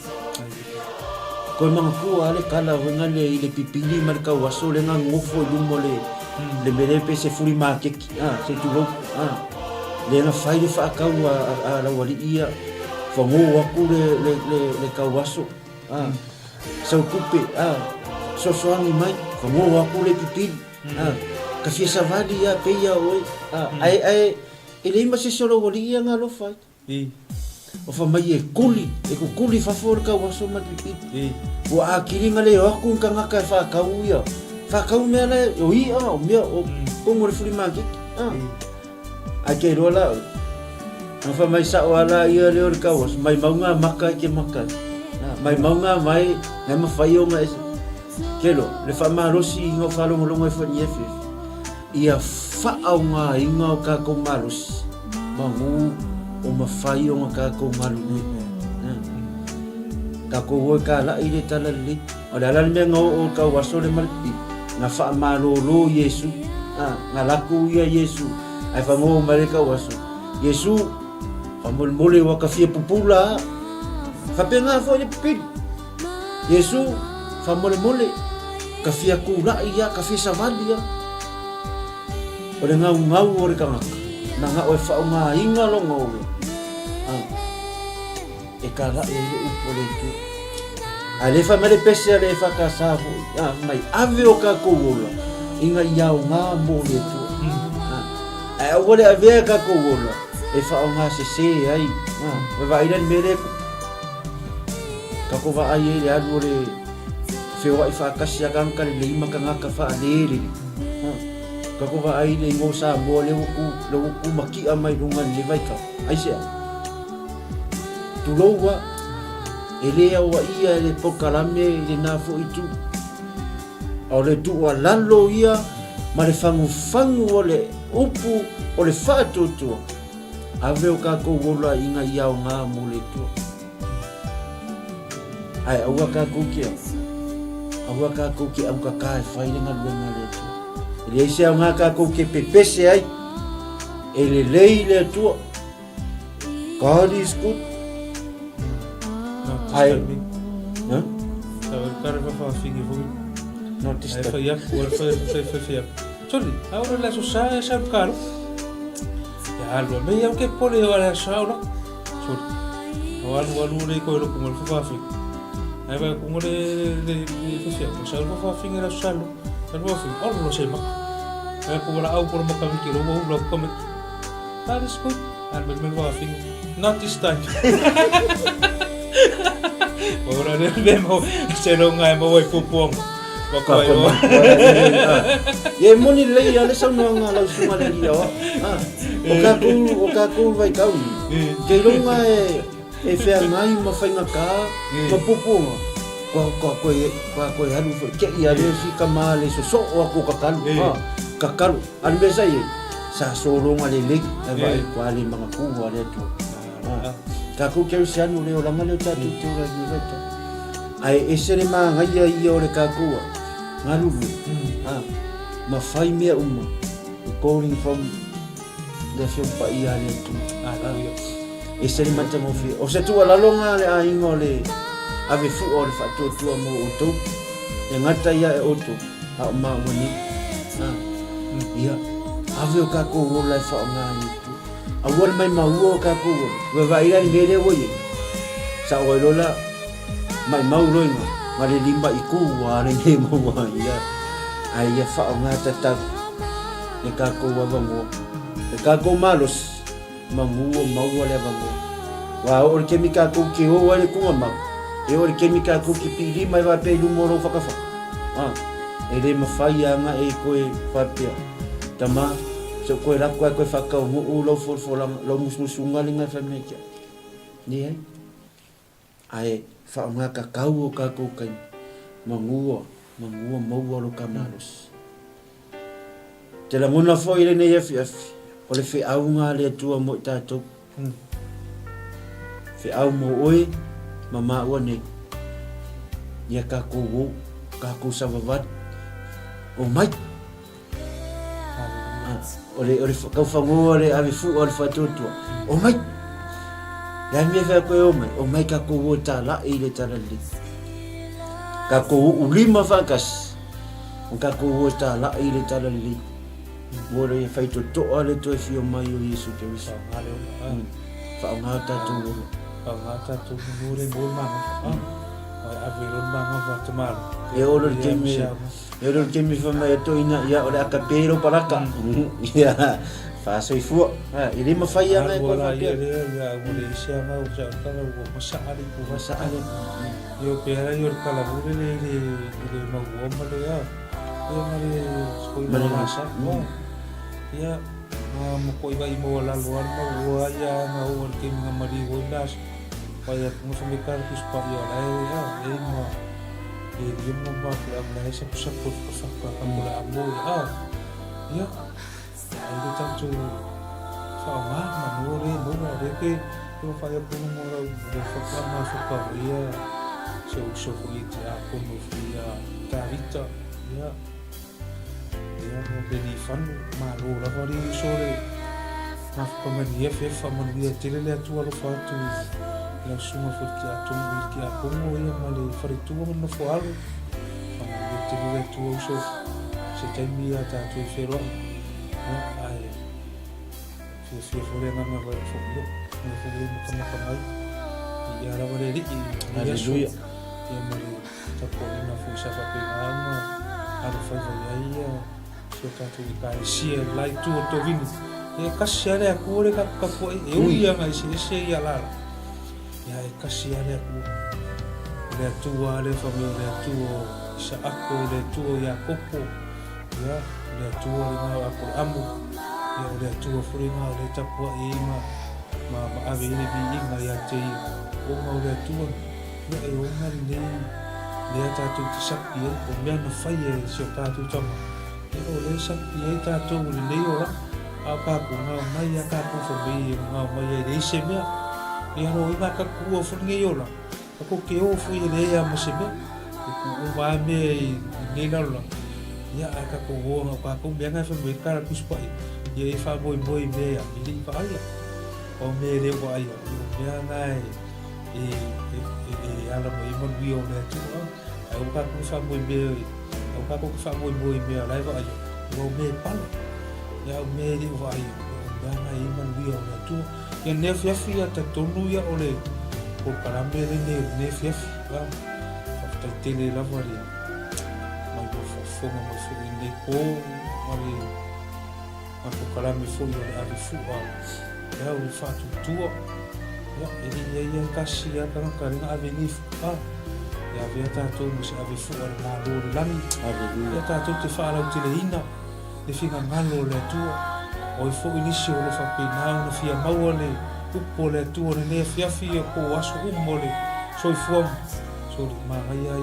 ko mang ku ale kala wenga le pipili mar ka waso le nga ngofo lumo le mele pe se furi ma ke se tu lo le na fai le whaakau a rawari ia whango aku le kawaso sau kupe sosoangi mai whango aku le pipili ka fia savadi ia peia oi ai e le ima se solo wali ia ngā lo fai o wha mai e kuli whafor kawaso ma pipili o a kiringa le aku nka ngaka e whaakau ia whaakau mea le o ia o mea o kongo le furi maki ake rola na fa mai sa wala ia le or kawas mai maunga maka ke maka mai maunga mai na ma faio nga kelo le fa ma rosi ngo fa lo ngo fa ni efe ia fa au nga inga ka ko malos mangu o ma faio nga ka ko malu ni ka ko wo ka la ile tala li o la me ngo o ka waso le malpi na fa ma lo yesu nga laku ia yesu ai whango mareka waso Yesu whamole wa ka fia pupula whapenga fo le pipili Yesu whamole ka fia kura ia ka fia savali ia o le ngau o le kangaka na ngā oe whao ngā inga lo ngau e ka la e le upo le tu a le whamare pese a le whakasafo mai ave o ka kouola inga iau ngā mo le tu ai wole ave ka ko wola e fa nga se ai va ira mere ka ko va ai le adu le fe wa fa ka sia kan ka le ima ka nga ka fa le ka ko va ai le ngo sa mo le ku maki a mai runga le vai ka ai se tu lo wa ele wa ia le pokalame le na fo itu o le tu wa lalo ia ma le fangu o le upu o le whaatotua ave o kako wola inga iau ngā mole tua ai aua kako kia au kakae whairenga luenga le tua ele eise au ngā kako ke pepese ai ele lei le tua God is good ai not this time sorry, ahora la susah esa caro. Ya lo me ya que pone ahora esa ahora. Sorry. Ahora le coilo como el fafi. Ahí va como le fafi, pues algo fafi era salo. Algo fafi, ahora no sé más. Ahí como la au por más que lo voy a comer. That is good. Al me fafi. Not this time. Ahora le vemos se lo ngai mo voy pupong. Ye moni lei ale sa no nga la suma le ia o ka ku vai kau ke longa e fea ngai ma whainga ka ma poponga koe haru ke ia le fika ma le so o ako kakalu an me sai sa soronga le le vai kwali mga kuwa le tu ka ku ke sianu le ola ngale tatu tu ra ni vata ai esere ma ngai ia o le ka kuwa ngalu ma fai mea calling from the film pa ia le tu esere mata mo fi o se tu ala longa le aingo le ave fu o le fa tu mo o tu e ngata ia e o tu a ma woni ia ave o ka ko o le fa nga ni tu a wol mai ma o ka ko we va ira ni mele wo ye sa o lola mai mau roinga ma le limba iku wa le mo wa ia ai ia fa nga tata e ka ko wa vango e ka ko malos manguo mau le vango wa o ke mi ka ko ki o le ku ma e o ke mi ka ko ki pili mai va pe lu moro fa ka fa e le ma fa ia nga e ko e fa pe tama so ko la ko fa ka o lo for lo musmusunga linga fa me ke ni ai fa nga ka kau ka ko kan manguo mau lo ka malos te la mona foi le ne FF o le fe au nga le tua mo tato fe au mo oi mama o ne ya ka ko savavat o mai o le ka fango le ave fu o le fatoto o mai ya mi fa ko o mai ka ko ta la ile tala le ka ko ulima fakas o ka ko ta la ile tala le Bore fai to ale to fio mai o Yesu te wisa ngale fa ngata tu nure bol mama ai avero mama va tomar e olo ke mi fa mai to ina ya ora capero para ka ya fa so fu ele ma fai ya mai ko fa ya ore sia ma o ja ka o masa ali yo pera yo kala bure le ma o ma le ya yo mari skoila masa ya mo ko iba imo la luar mo ya na o ke mi mari o das vaya mo se me car que spa ya e mo e mo ba la esa cosa por fa pa amula amo ya ai tanto fa ma no re ke ko fa ya por mo ra fa ma fa ya so foi ya como fia tarita ya ya mo beni fan ma lo la vari sore ma come di FF ma di tele le tu lo fa tu la suma fu ki a como ya ma le fare tu no fo algo ma di tele le tu so se te mi ta tu fero ai se fore na ma vai fo lo mo come mai ya la vari ri ya ma le ta ko na fu sa fa pe na ala fa ya so ka tu ka sia lai tu to vini e kasiare aku le ka ko e uia mai se ia la ya e kasiare aku le tu ale fa le tu sa aku le tu ya popo ya le tu ma aku amu ya le tu furi ma le tapu e ma ave ni bi ma ya te o ma le tu ya e o ma le ta tu sapi o me na fai e so ta tu tama o le sapi e ta tu le ora a ka ku na mai ka ku fo bi ma mai e se me e no i ka ku fo nge yo la ko ke o fu e le ya mo se me ku va me ni na lo ya ka ku o na ka ku be na fo me ka ku spa e fa boy me ya ni fa ai o me le bo ai ya nai e ala mo i mo bi o le tu ai o ka ku fa boy me o ka ku fa boy me ala va ai o me palo ya me di vai ya na i man wi o na tu ya ne fia ta tonu ya ole o para me ne fia ya ta tele la vari mai po fo ne ko mari ma ko kala me fo ya a fu ya o fa tu ya ya kasi ya kan kan aveni ya via ta to mo se ave fu na lo lani ya ta to te fa la utilina le finga ngalo le tu o fo inisio lo fa pina na fia mau le upo le tu le ne fiafi ko aso umole soifua so ma ia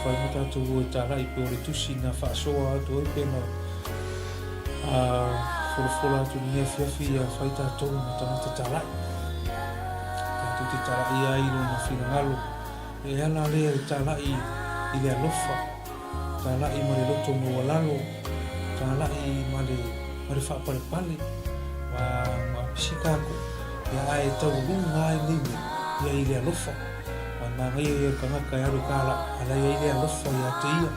fai mata tu tara I pe o le tusi na fa soa to pe no fola tu ne fiafi fai ta to mata tara tu te tara ia I no na finalo e ala le tara I le lofa tara I mare loto mo lalo tara I mare fa pale ma Chicago ya ai tau lunga I limi ya I le lofa ma ngai ia kanga kai aru kala ala ia I le lofa ya te ia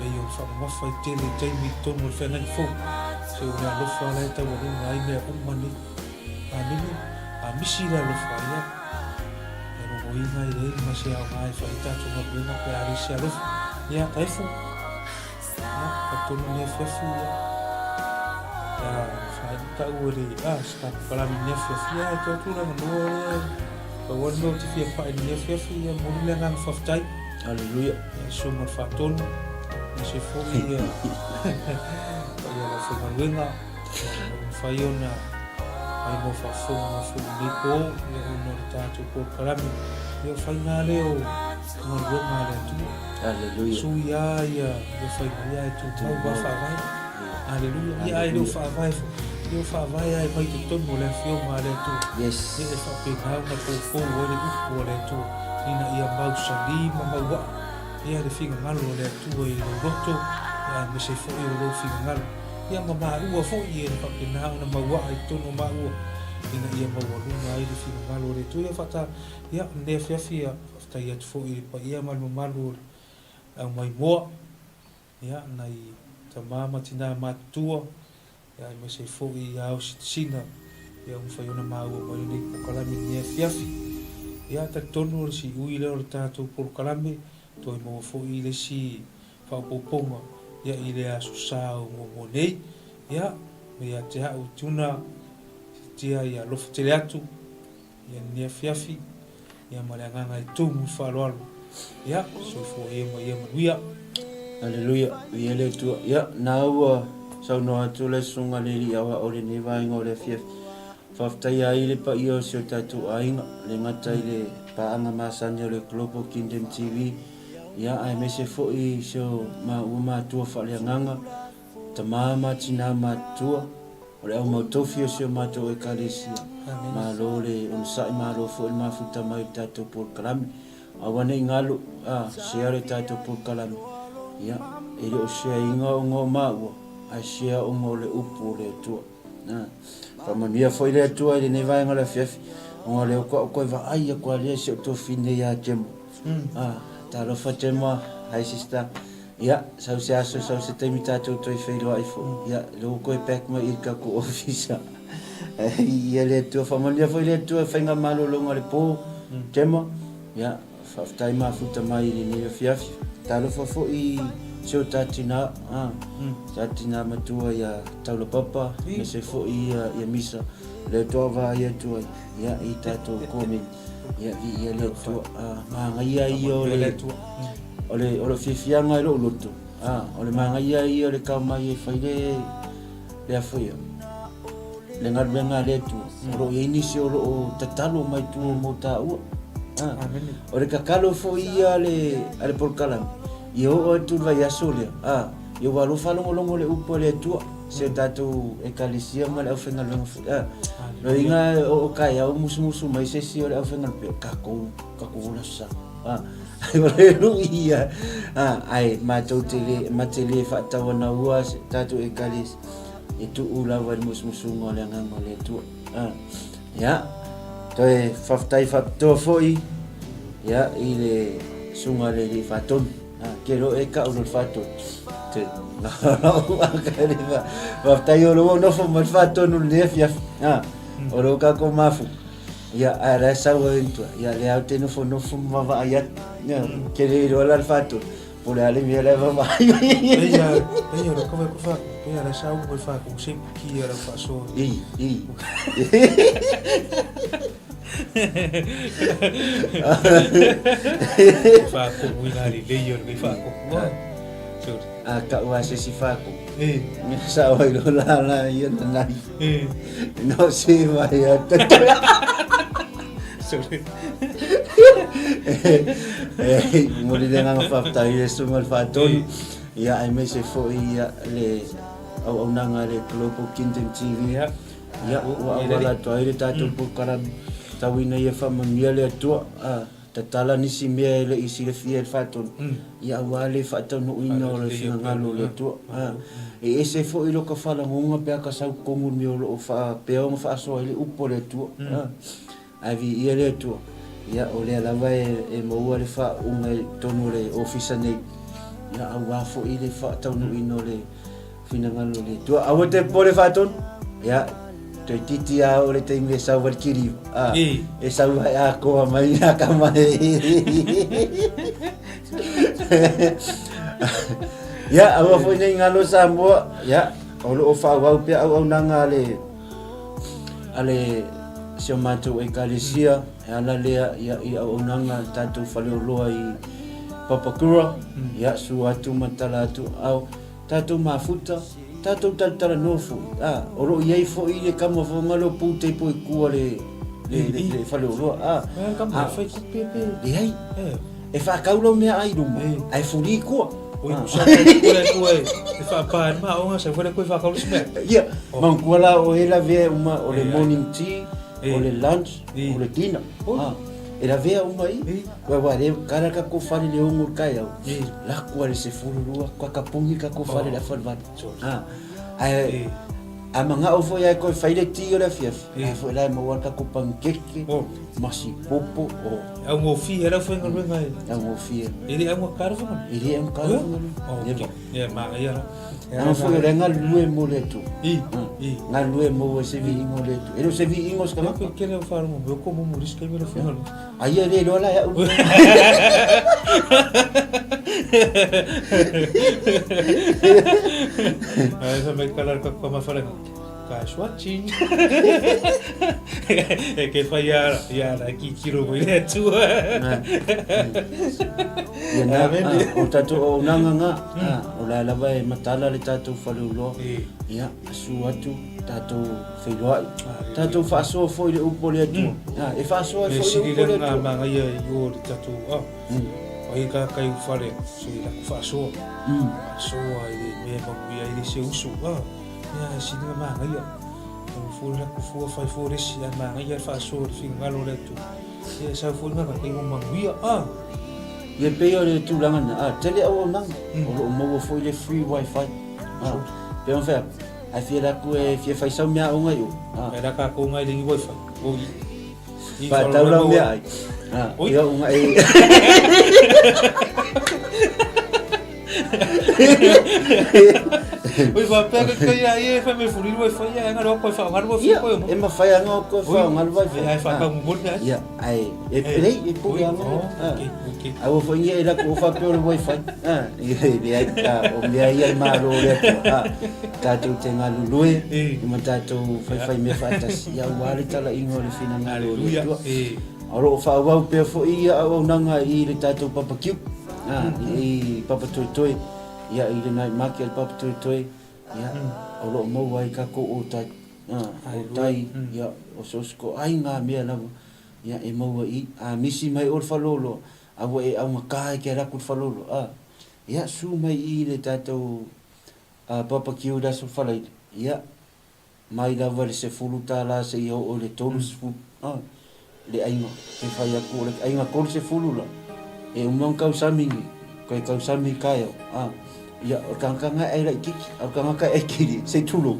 e yo fa ma fa tele taimi tono fe ngai fo so ya lofa la tau lunga I me umani ani a misi la lofa ya pero boina I le ma se au mai fa ita to ma bena pe ari se lofa ya taifu ya tono ne fefu ya ta uri sta para minha fia to tu na no o wano ti fia pa minha fia mo le ngang faftai Haleluya. so mo faton se foi ya la fo maluenga faiona ai mo fa fo ni ko le no ta tu por karami yo fai na leo mo luenga le tu Haleluya. so ya fai ya tu ba fa vai Haleluya. Ya ai do fa vai yo fa vai ai mai to mo le fio ma le tu Yes. e fa pe na na ko o le ku le tu ina ia mau sali ma wa ia le finga ngalo le tu e lo roto ya me se fo lo finga ngalo ia ma u fo ia fa pe na ma wa ai to no ma u ina ia ma wa lu mai le finga ngalo le tu ia fa ta ia ne fia fa ia fo I pa ia ma malu au mai mo ia nai tamama tina matua ya me se fo I au sina ya un fai una mau mo ni ko kalami ni fiafi ya ta tonu si ui le o tato por kalami to mo fo I le si fa poponga ya I le asu sao mo nei ya me ya te au tuna tia ya lo fitele atu ya ni fiafi ya malanga ngai tu mu fa lo ya so fo e mo wia Haleluya. Ia le tu ya na ua sau no atu le sunga le li awa o le newa inga o le fief. Whaftai ai le pa ia o sio tatu ainga le ngatai le paanga masani o le Global Kingdom TV. Ia ai me se fo I sio ma ua matua whale nganga. Ta mama tina matua. O le au mautofi o sio matua e kalesia. Ma lo le unsai ma lo fo il mafuta mai tatu por kalami. Awane ingalo sea le tatu por kalami. Ya, ele o sea inga o ngō maua, a sea o ngō le upu le tua. Whamania foi le tua ele ne vai ngā le fiafi, o ngō le o koe wa aia kua lea se o tō fine ia temo. Tā rofa temo, hai sista. Ya, sau se aso, sau se teimi tātou toi whairoa I fo. Ya, leo koe pek mai irka ko ofisa. Ia le tua, whamania foi le tua, whainga malo longa le pō, temo. Ya, whaftai mafuta mai le ne fiafi. Talo fo I sio tatina tatina matua ya taula papa me se fo ia misa le tova ia tu ya I tato komen ya ia le tu manga ia io le tu ole fifianga lo luto ole manga ia io le kama ia faile le afoia le ngarbenga le tu ro inisio lo tatalo mai tu mo ta u ole kakalo fo ia ale porkalam yo o tu vai asolia yo va lo falo longo le upo le tu se tatu e kalisia mal au fenga longo lo inga o kai au musu mai se si ole au fenga pe kako la sa ole lu ia ai matele fa tawana ua tatu e kalis e tu ula va musu ngole nganga le tu ya to e faftai fa to foi ya ile sunga le faton kero e ka ulo faton te na ka faftai lo no fo mal faton le fia o lo ka ko mafu ya ara sa wentu ya le au te no fo ma va ya kere lo la faton por ale mi le va ella lo come fa ella la sa u fa ko se ki era fa so fa ko wina li le yo mi fa ko ka ua se sifako sa oi lo la ia na no si vai sorry mori dengan fakta ia semua faton ia ai me se fo ia le au nanga le Global Kingdom TV ya wala to ai tatu pukara tawina ia fa mamia le tua tatala nisi mea le isi le fia faton ia wale faton no ino le ngalo le tua e ese fo ilo ka fala ngonga pe ka sa kongu mi o fa pe o fa so ile upo le tua avi ia le tua ia o le lava e mo le fa un tonu le ofisa nei ia awa fo ile fa tonu ino le fina ngalo le tua awote pole faton ia te titi a o le te me sa wal kiri e sa vai a ko mai na kama ia awa fo nei ngalo sa mo ia o lo fa wa pe au nanga le ale se matou e kalesia ala lea ia o nanga tatu fale loa i Papakura ia su atu matala atu au tatu mafuta tatu tala nofu o lo iai fo i le kama fo ngalo pute po i kua le fale loa kama fai ku pepe iai e fa kaulo mea ai ruma ai furi kua oi sa ko e fa pa ma o sa fo ko fa kaulo sme ia mankuala o ela ve uma o le morning tea o le lunch o le dinner era vea uma aí wa le cara ka ko fale le ungu kai au la ko le se fulu ko ka pungi ka ko fale la falva ai a manga o foi ai ko faile ti o la fief foi la mo ka ko pankeke masi popo o au mo fi era foi ngalo ngai au mo fi ele é uma carva ele é um carva é ma era não foi renga lue moleto na lue mo se vi moleto ele se vi ingos kama ko kele o faro mo ko mo muris ke mero foi ngalo aí ele lo la ya esa me calar com uma fala Kashwachin é que fallar ya aqui tiro mo ile tu ya na o tatu o nanga o la lava e matala le tatu falulo ya su atu tatu feloa tatu faso foi le upo le tu e faso foi le upo le tu manga ia yo tatu ai ka kai fale so la faso so ai me mo ia ile se usu ya si de manga ia fu la fu fai fu resi la manga ia faso fin ngalo le tu e sa fu nga ka mo manguia ye pe o le tu langa tele o nang o mo foi le free wifi pe on fait a fi la ku e fi fai sa mia o ngai era ka ko ngai le wifi o ba ta la mia ia o ngai oi va pega que ia fa me furir vai fa ia ngaro ko fa ngaro fi ko e ma fa ngaro ko fa ngaro vai ai fa ka mo bona ia ai e play e pu ia okay ai fo ia ila ko fa pe o vai fa ia o mia ia ma ro le ta tu tenga lulue ma ta tu fa me fa ta ia wali tala ingo le fina ngalo aro fa wa pe fo ia o nanga i le ta tu papakiu i papatoi ia i le night market papatoi ia o lo mo wai ka ko o tai ia o sosko ai nga mea na ia e mo i a misi mai o falolo a wa e a makai ke ra ku falolo ia su mai i le tato papa kiu da so falai ia mai la vale se fuluta la se o le tolus fu le ainga ke fai aku le ainga ko se fulula e umang kau samingi ko kau sami kai ia o kanga ai la ki o kanga kai ki se tulo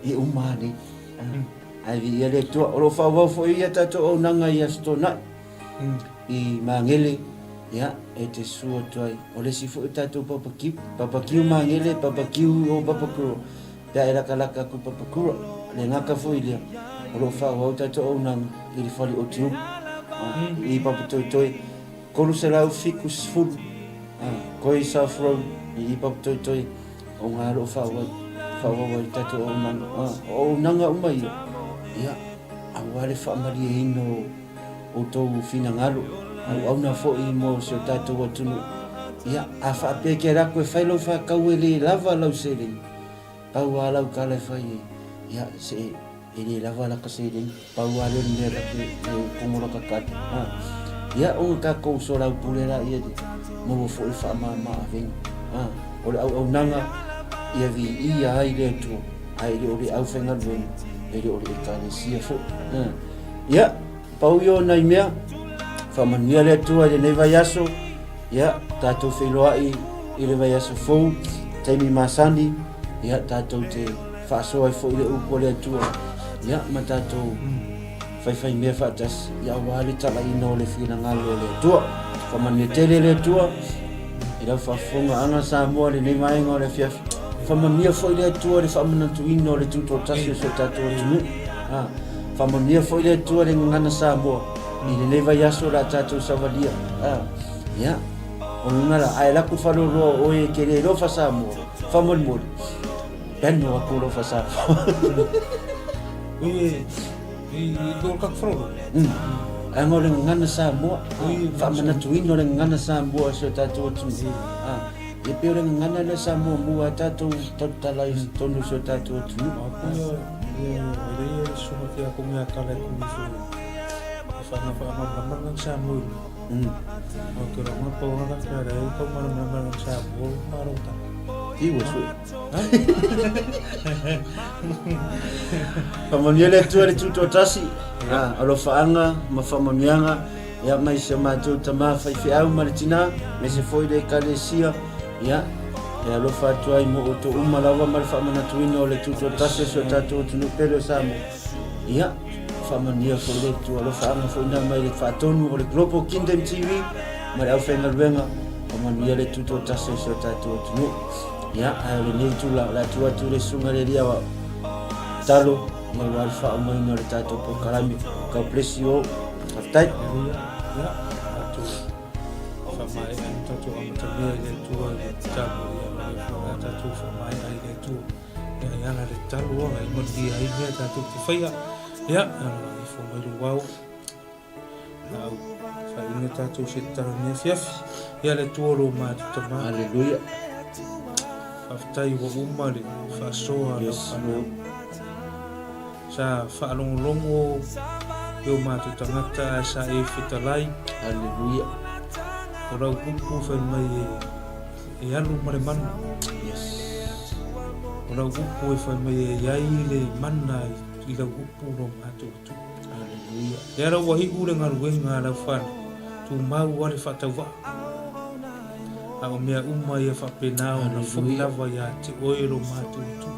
e umani ai ia le to o fa wa fo ia tato o nanga ia stona i mangele ia e te suo toi o le si fo tato papa ki mangele papa ki o papa ko da era kala ka ku papa ko le ngaka fo ia o fa wa tato o nanga i le fali o tiu i papa toi kolu se lau fikus ful koi safro i pap toi o ngaro fa wa tato o nanga umai ia awale fa mari hino o to fina ngalo au na fo i mo se tato wa tunu ia a whaapeke rako e whailo whakau e le lava lau se le pau a lau ka le whai ia se e le lava la ka se le pau a le le rake e kongoro ka kati ia o ka kou so lau pulera ia di mo fo i wha ma veng o le au nanga ia vi ia ai le tu ai le o le au whenga luen e le o le ka le sia fo ia pau yo nai mea whamania le tua le nei vai aso ia tātou wheloa i le vai aso fou taimi masani ia tātou te whaasoa i fo i le upo le atua ia ma tātou whai mea whaatas ia wāli tala i no le whina ngalo le atua whamania tele le atua i lau whaafonga anga Samoa le nei maenga o le fiafi whamania fo i le atua le whamanatu ino le tuto tasio so tātou atunu whamania fo i le atua le ngana Samoa i le nei vai aso la tātou savalia ia o ngala ai la ku falo ro o e kere ro fa Samoa famol mol ben no ku ro fa Samoa i do ka fro ang o ngana Samoa fa manatu ino le ngana Samoa so tātou tu e pe o ngana le Samoa mu tātou totalai tonu so tātou tu ia so ke ko me akala ku mi fa na fa Samoa Oke, orang apa orang tak ada itu mana Samoa marota. Iwo su. Pamania le tu to tasi. Alo faanga, mafamamianga, ya mai se mato tama fai au maritina, me se foi de kalesia, ya. Ya lo fa tu ai mo to umalawa mal fa mana tu ino le tu to tasi so tato tu no pelo Samoa. Ya. Whamania fo le tu alo whaanga fo ina mai le whaatonu o le Global Kingdom TV mai au whenga ruenga whamania le tuto tase so tātua tunu ia ai le nei tu la tua tu le sunga le ria wa talo mai wal wha mai no le tātua po karami ka bless you all aftai ia atu whamai ai tātua amatamia le tua le talo ia mai wha tātua whamai ai le tua ia iana le talo ai moti ai mea tātua te whaia ia i fo mai lu wau au fa ina tātou se tara mea fiafi ia le tuoro ma tutama haleluya whaftai wa uma le whaasoa sa whaalongolongo eo ma tutangata sa e whitalai haleluya o rau kupu whai mai e alu mare manu o rau kupu e whai mai e iai le mana i lau upu no mātuatu. Haleluya. E ara wahi ure ngā ruenga lau whana, tu mau wale whatawa. A o mea uma ia whapenao na whukilawa ia te oero mātuatu.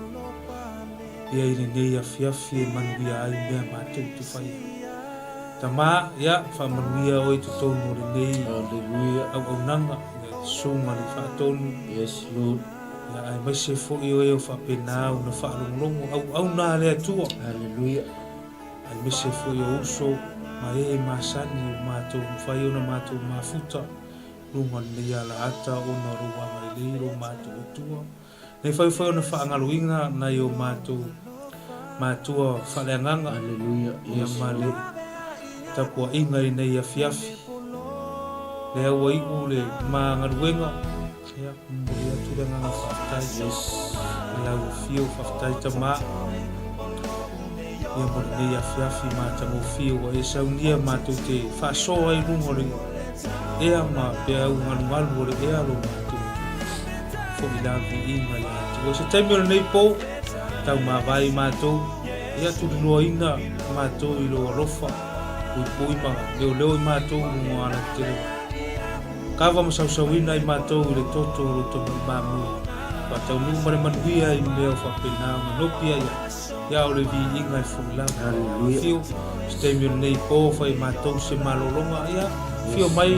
Ia ire nei a fiafi e manuia ai mea mātuatu whai. Ta mā, ia, whamanuia oi tu tono re nei. Haleluya. Au nanga, ia sunga ni whaatonu. Yes, Lord. Ya ai mai se fo i o fa pena una fa longo au na le tua. Haleluya. Ai mai se fo i o so mai ma sani ma to fa i ona ma to ma futa. Lunga ni ala ata ona ruwa mai le ro ma to tua. Nei fa ona fa ngaluinga na yo ma tua fa le nganga. Haleluya. Ya ma le tapua inga i nei afiafi. Le au i ule ma ngaluenga. Ya mulia tu dengan fakta lau fio fakta tama ya boleh ya fiafi mata mo fio wa esa unia matu te fa so ai lungo le e ama pe au manual bore e alo matu fo ila vi inga ya tu se temio nei po tau ma vai matu ya tu lo ina matu i lo rofa u ma leo matu mo ana te Kava masausauna i mātou i le toto o roto mamu. Patau nungu mare manuia i leo whapenao manopia ia o le vi inga i whumilau. Haleluya. Fio, stemio nei pōwha i mātou se malolonga ia. Fio mai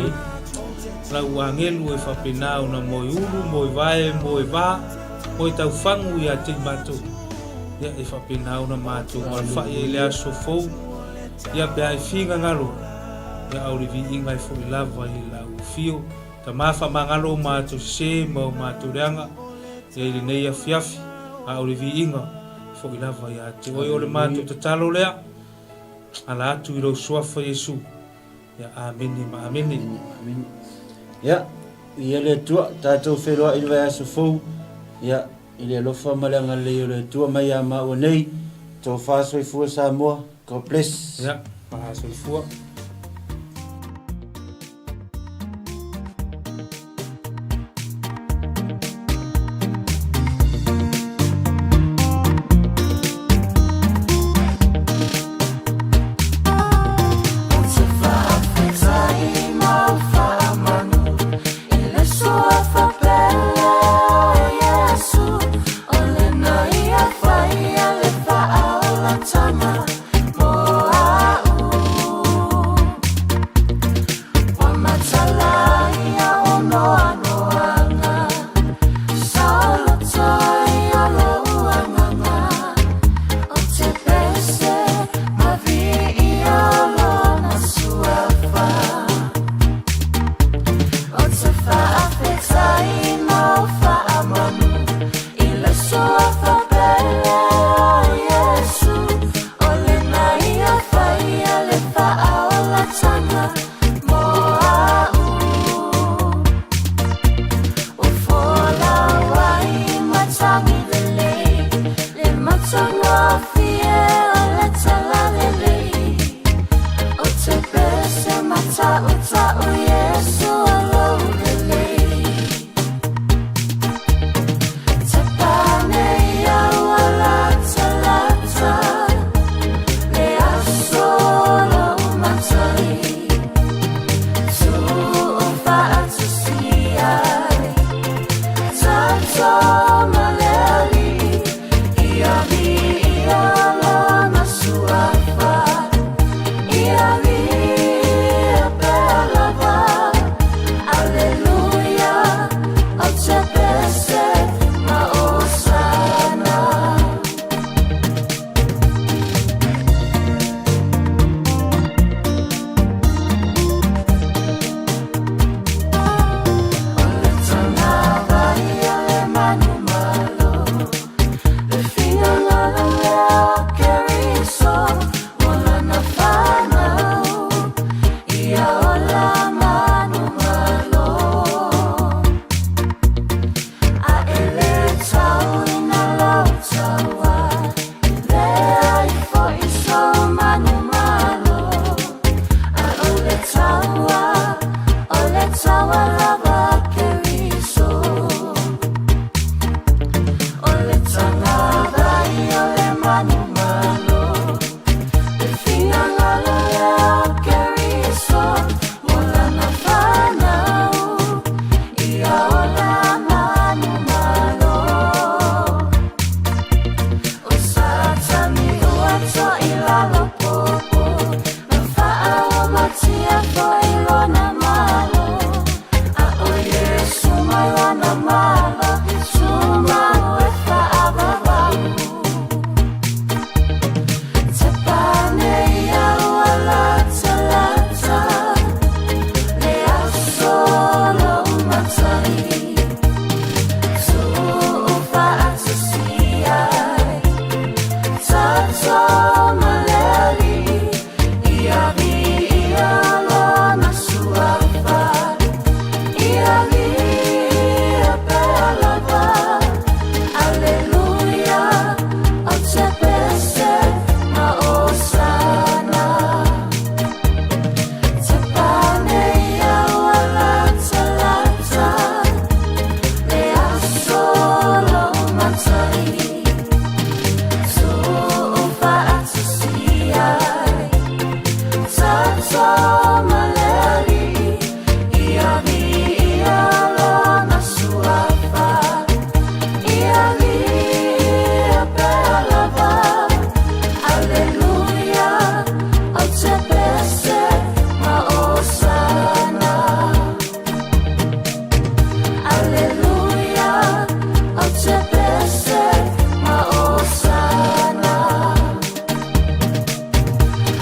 lau angelu e whapenao na moi uru, moi vae, moi vā, moi tau whangu i ate i mātou. Ia e whapenao na mātou o whai e lea so fau. Ia pia e whinga ngalo. Ia au le vi inga i whumilawa i lau fio. Ta mafa mangalo mātou se mau mātou reanga. Ia ili nei a fiafi. A au le vi inga. Whumilawa i ate. Oi o le mātou ta talo lea. Ala atu i rau suafa Yesu. Ia ameni ma ameni. Amin. Ya, ia le tua tatou wheroa i vai aso fou ia i le alofa malanga le le tua mai a ma o nei tō whāso i fua Samoa. God bless. Ja, whāso i fua.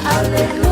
Hallelujah.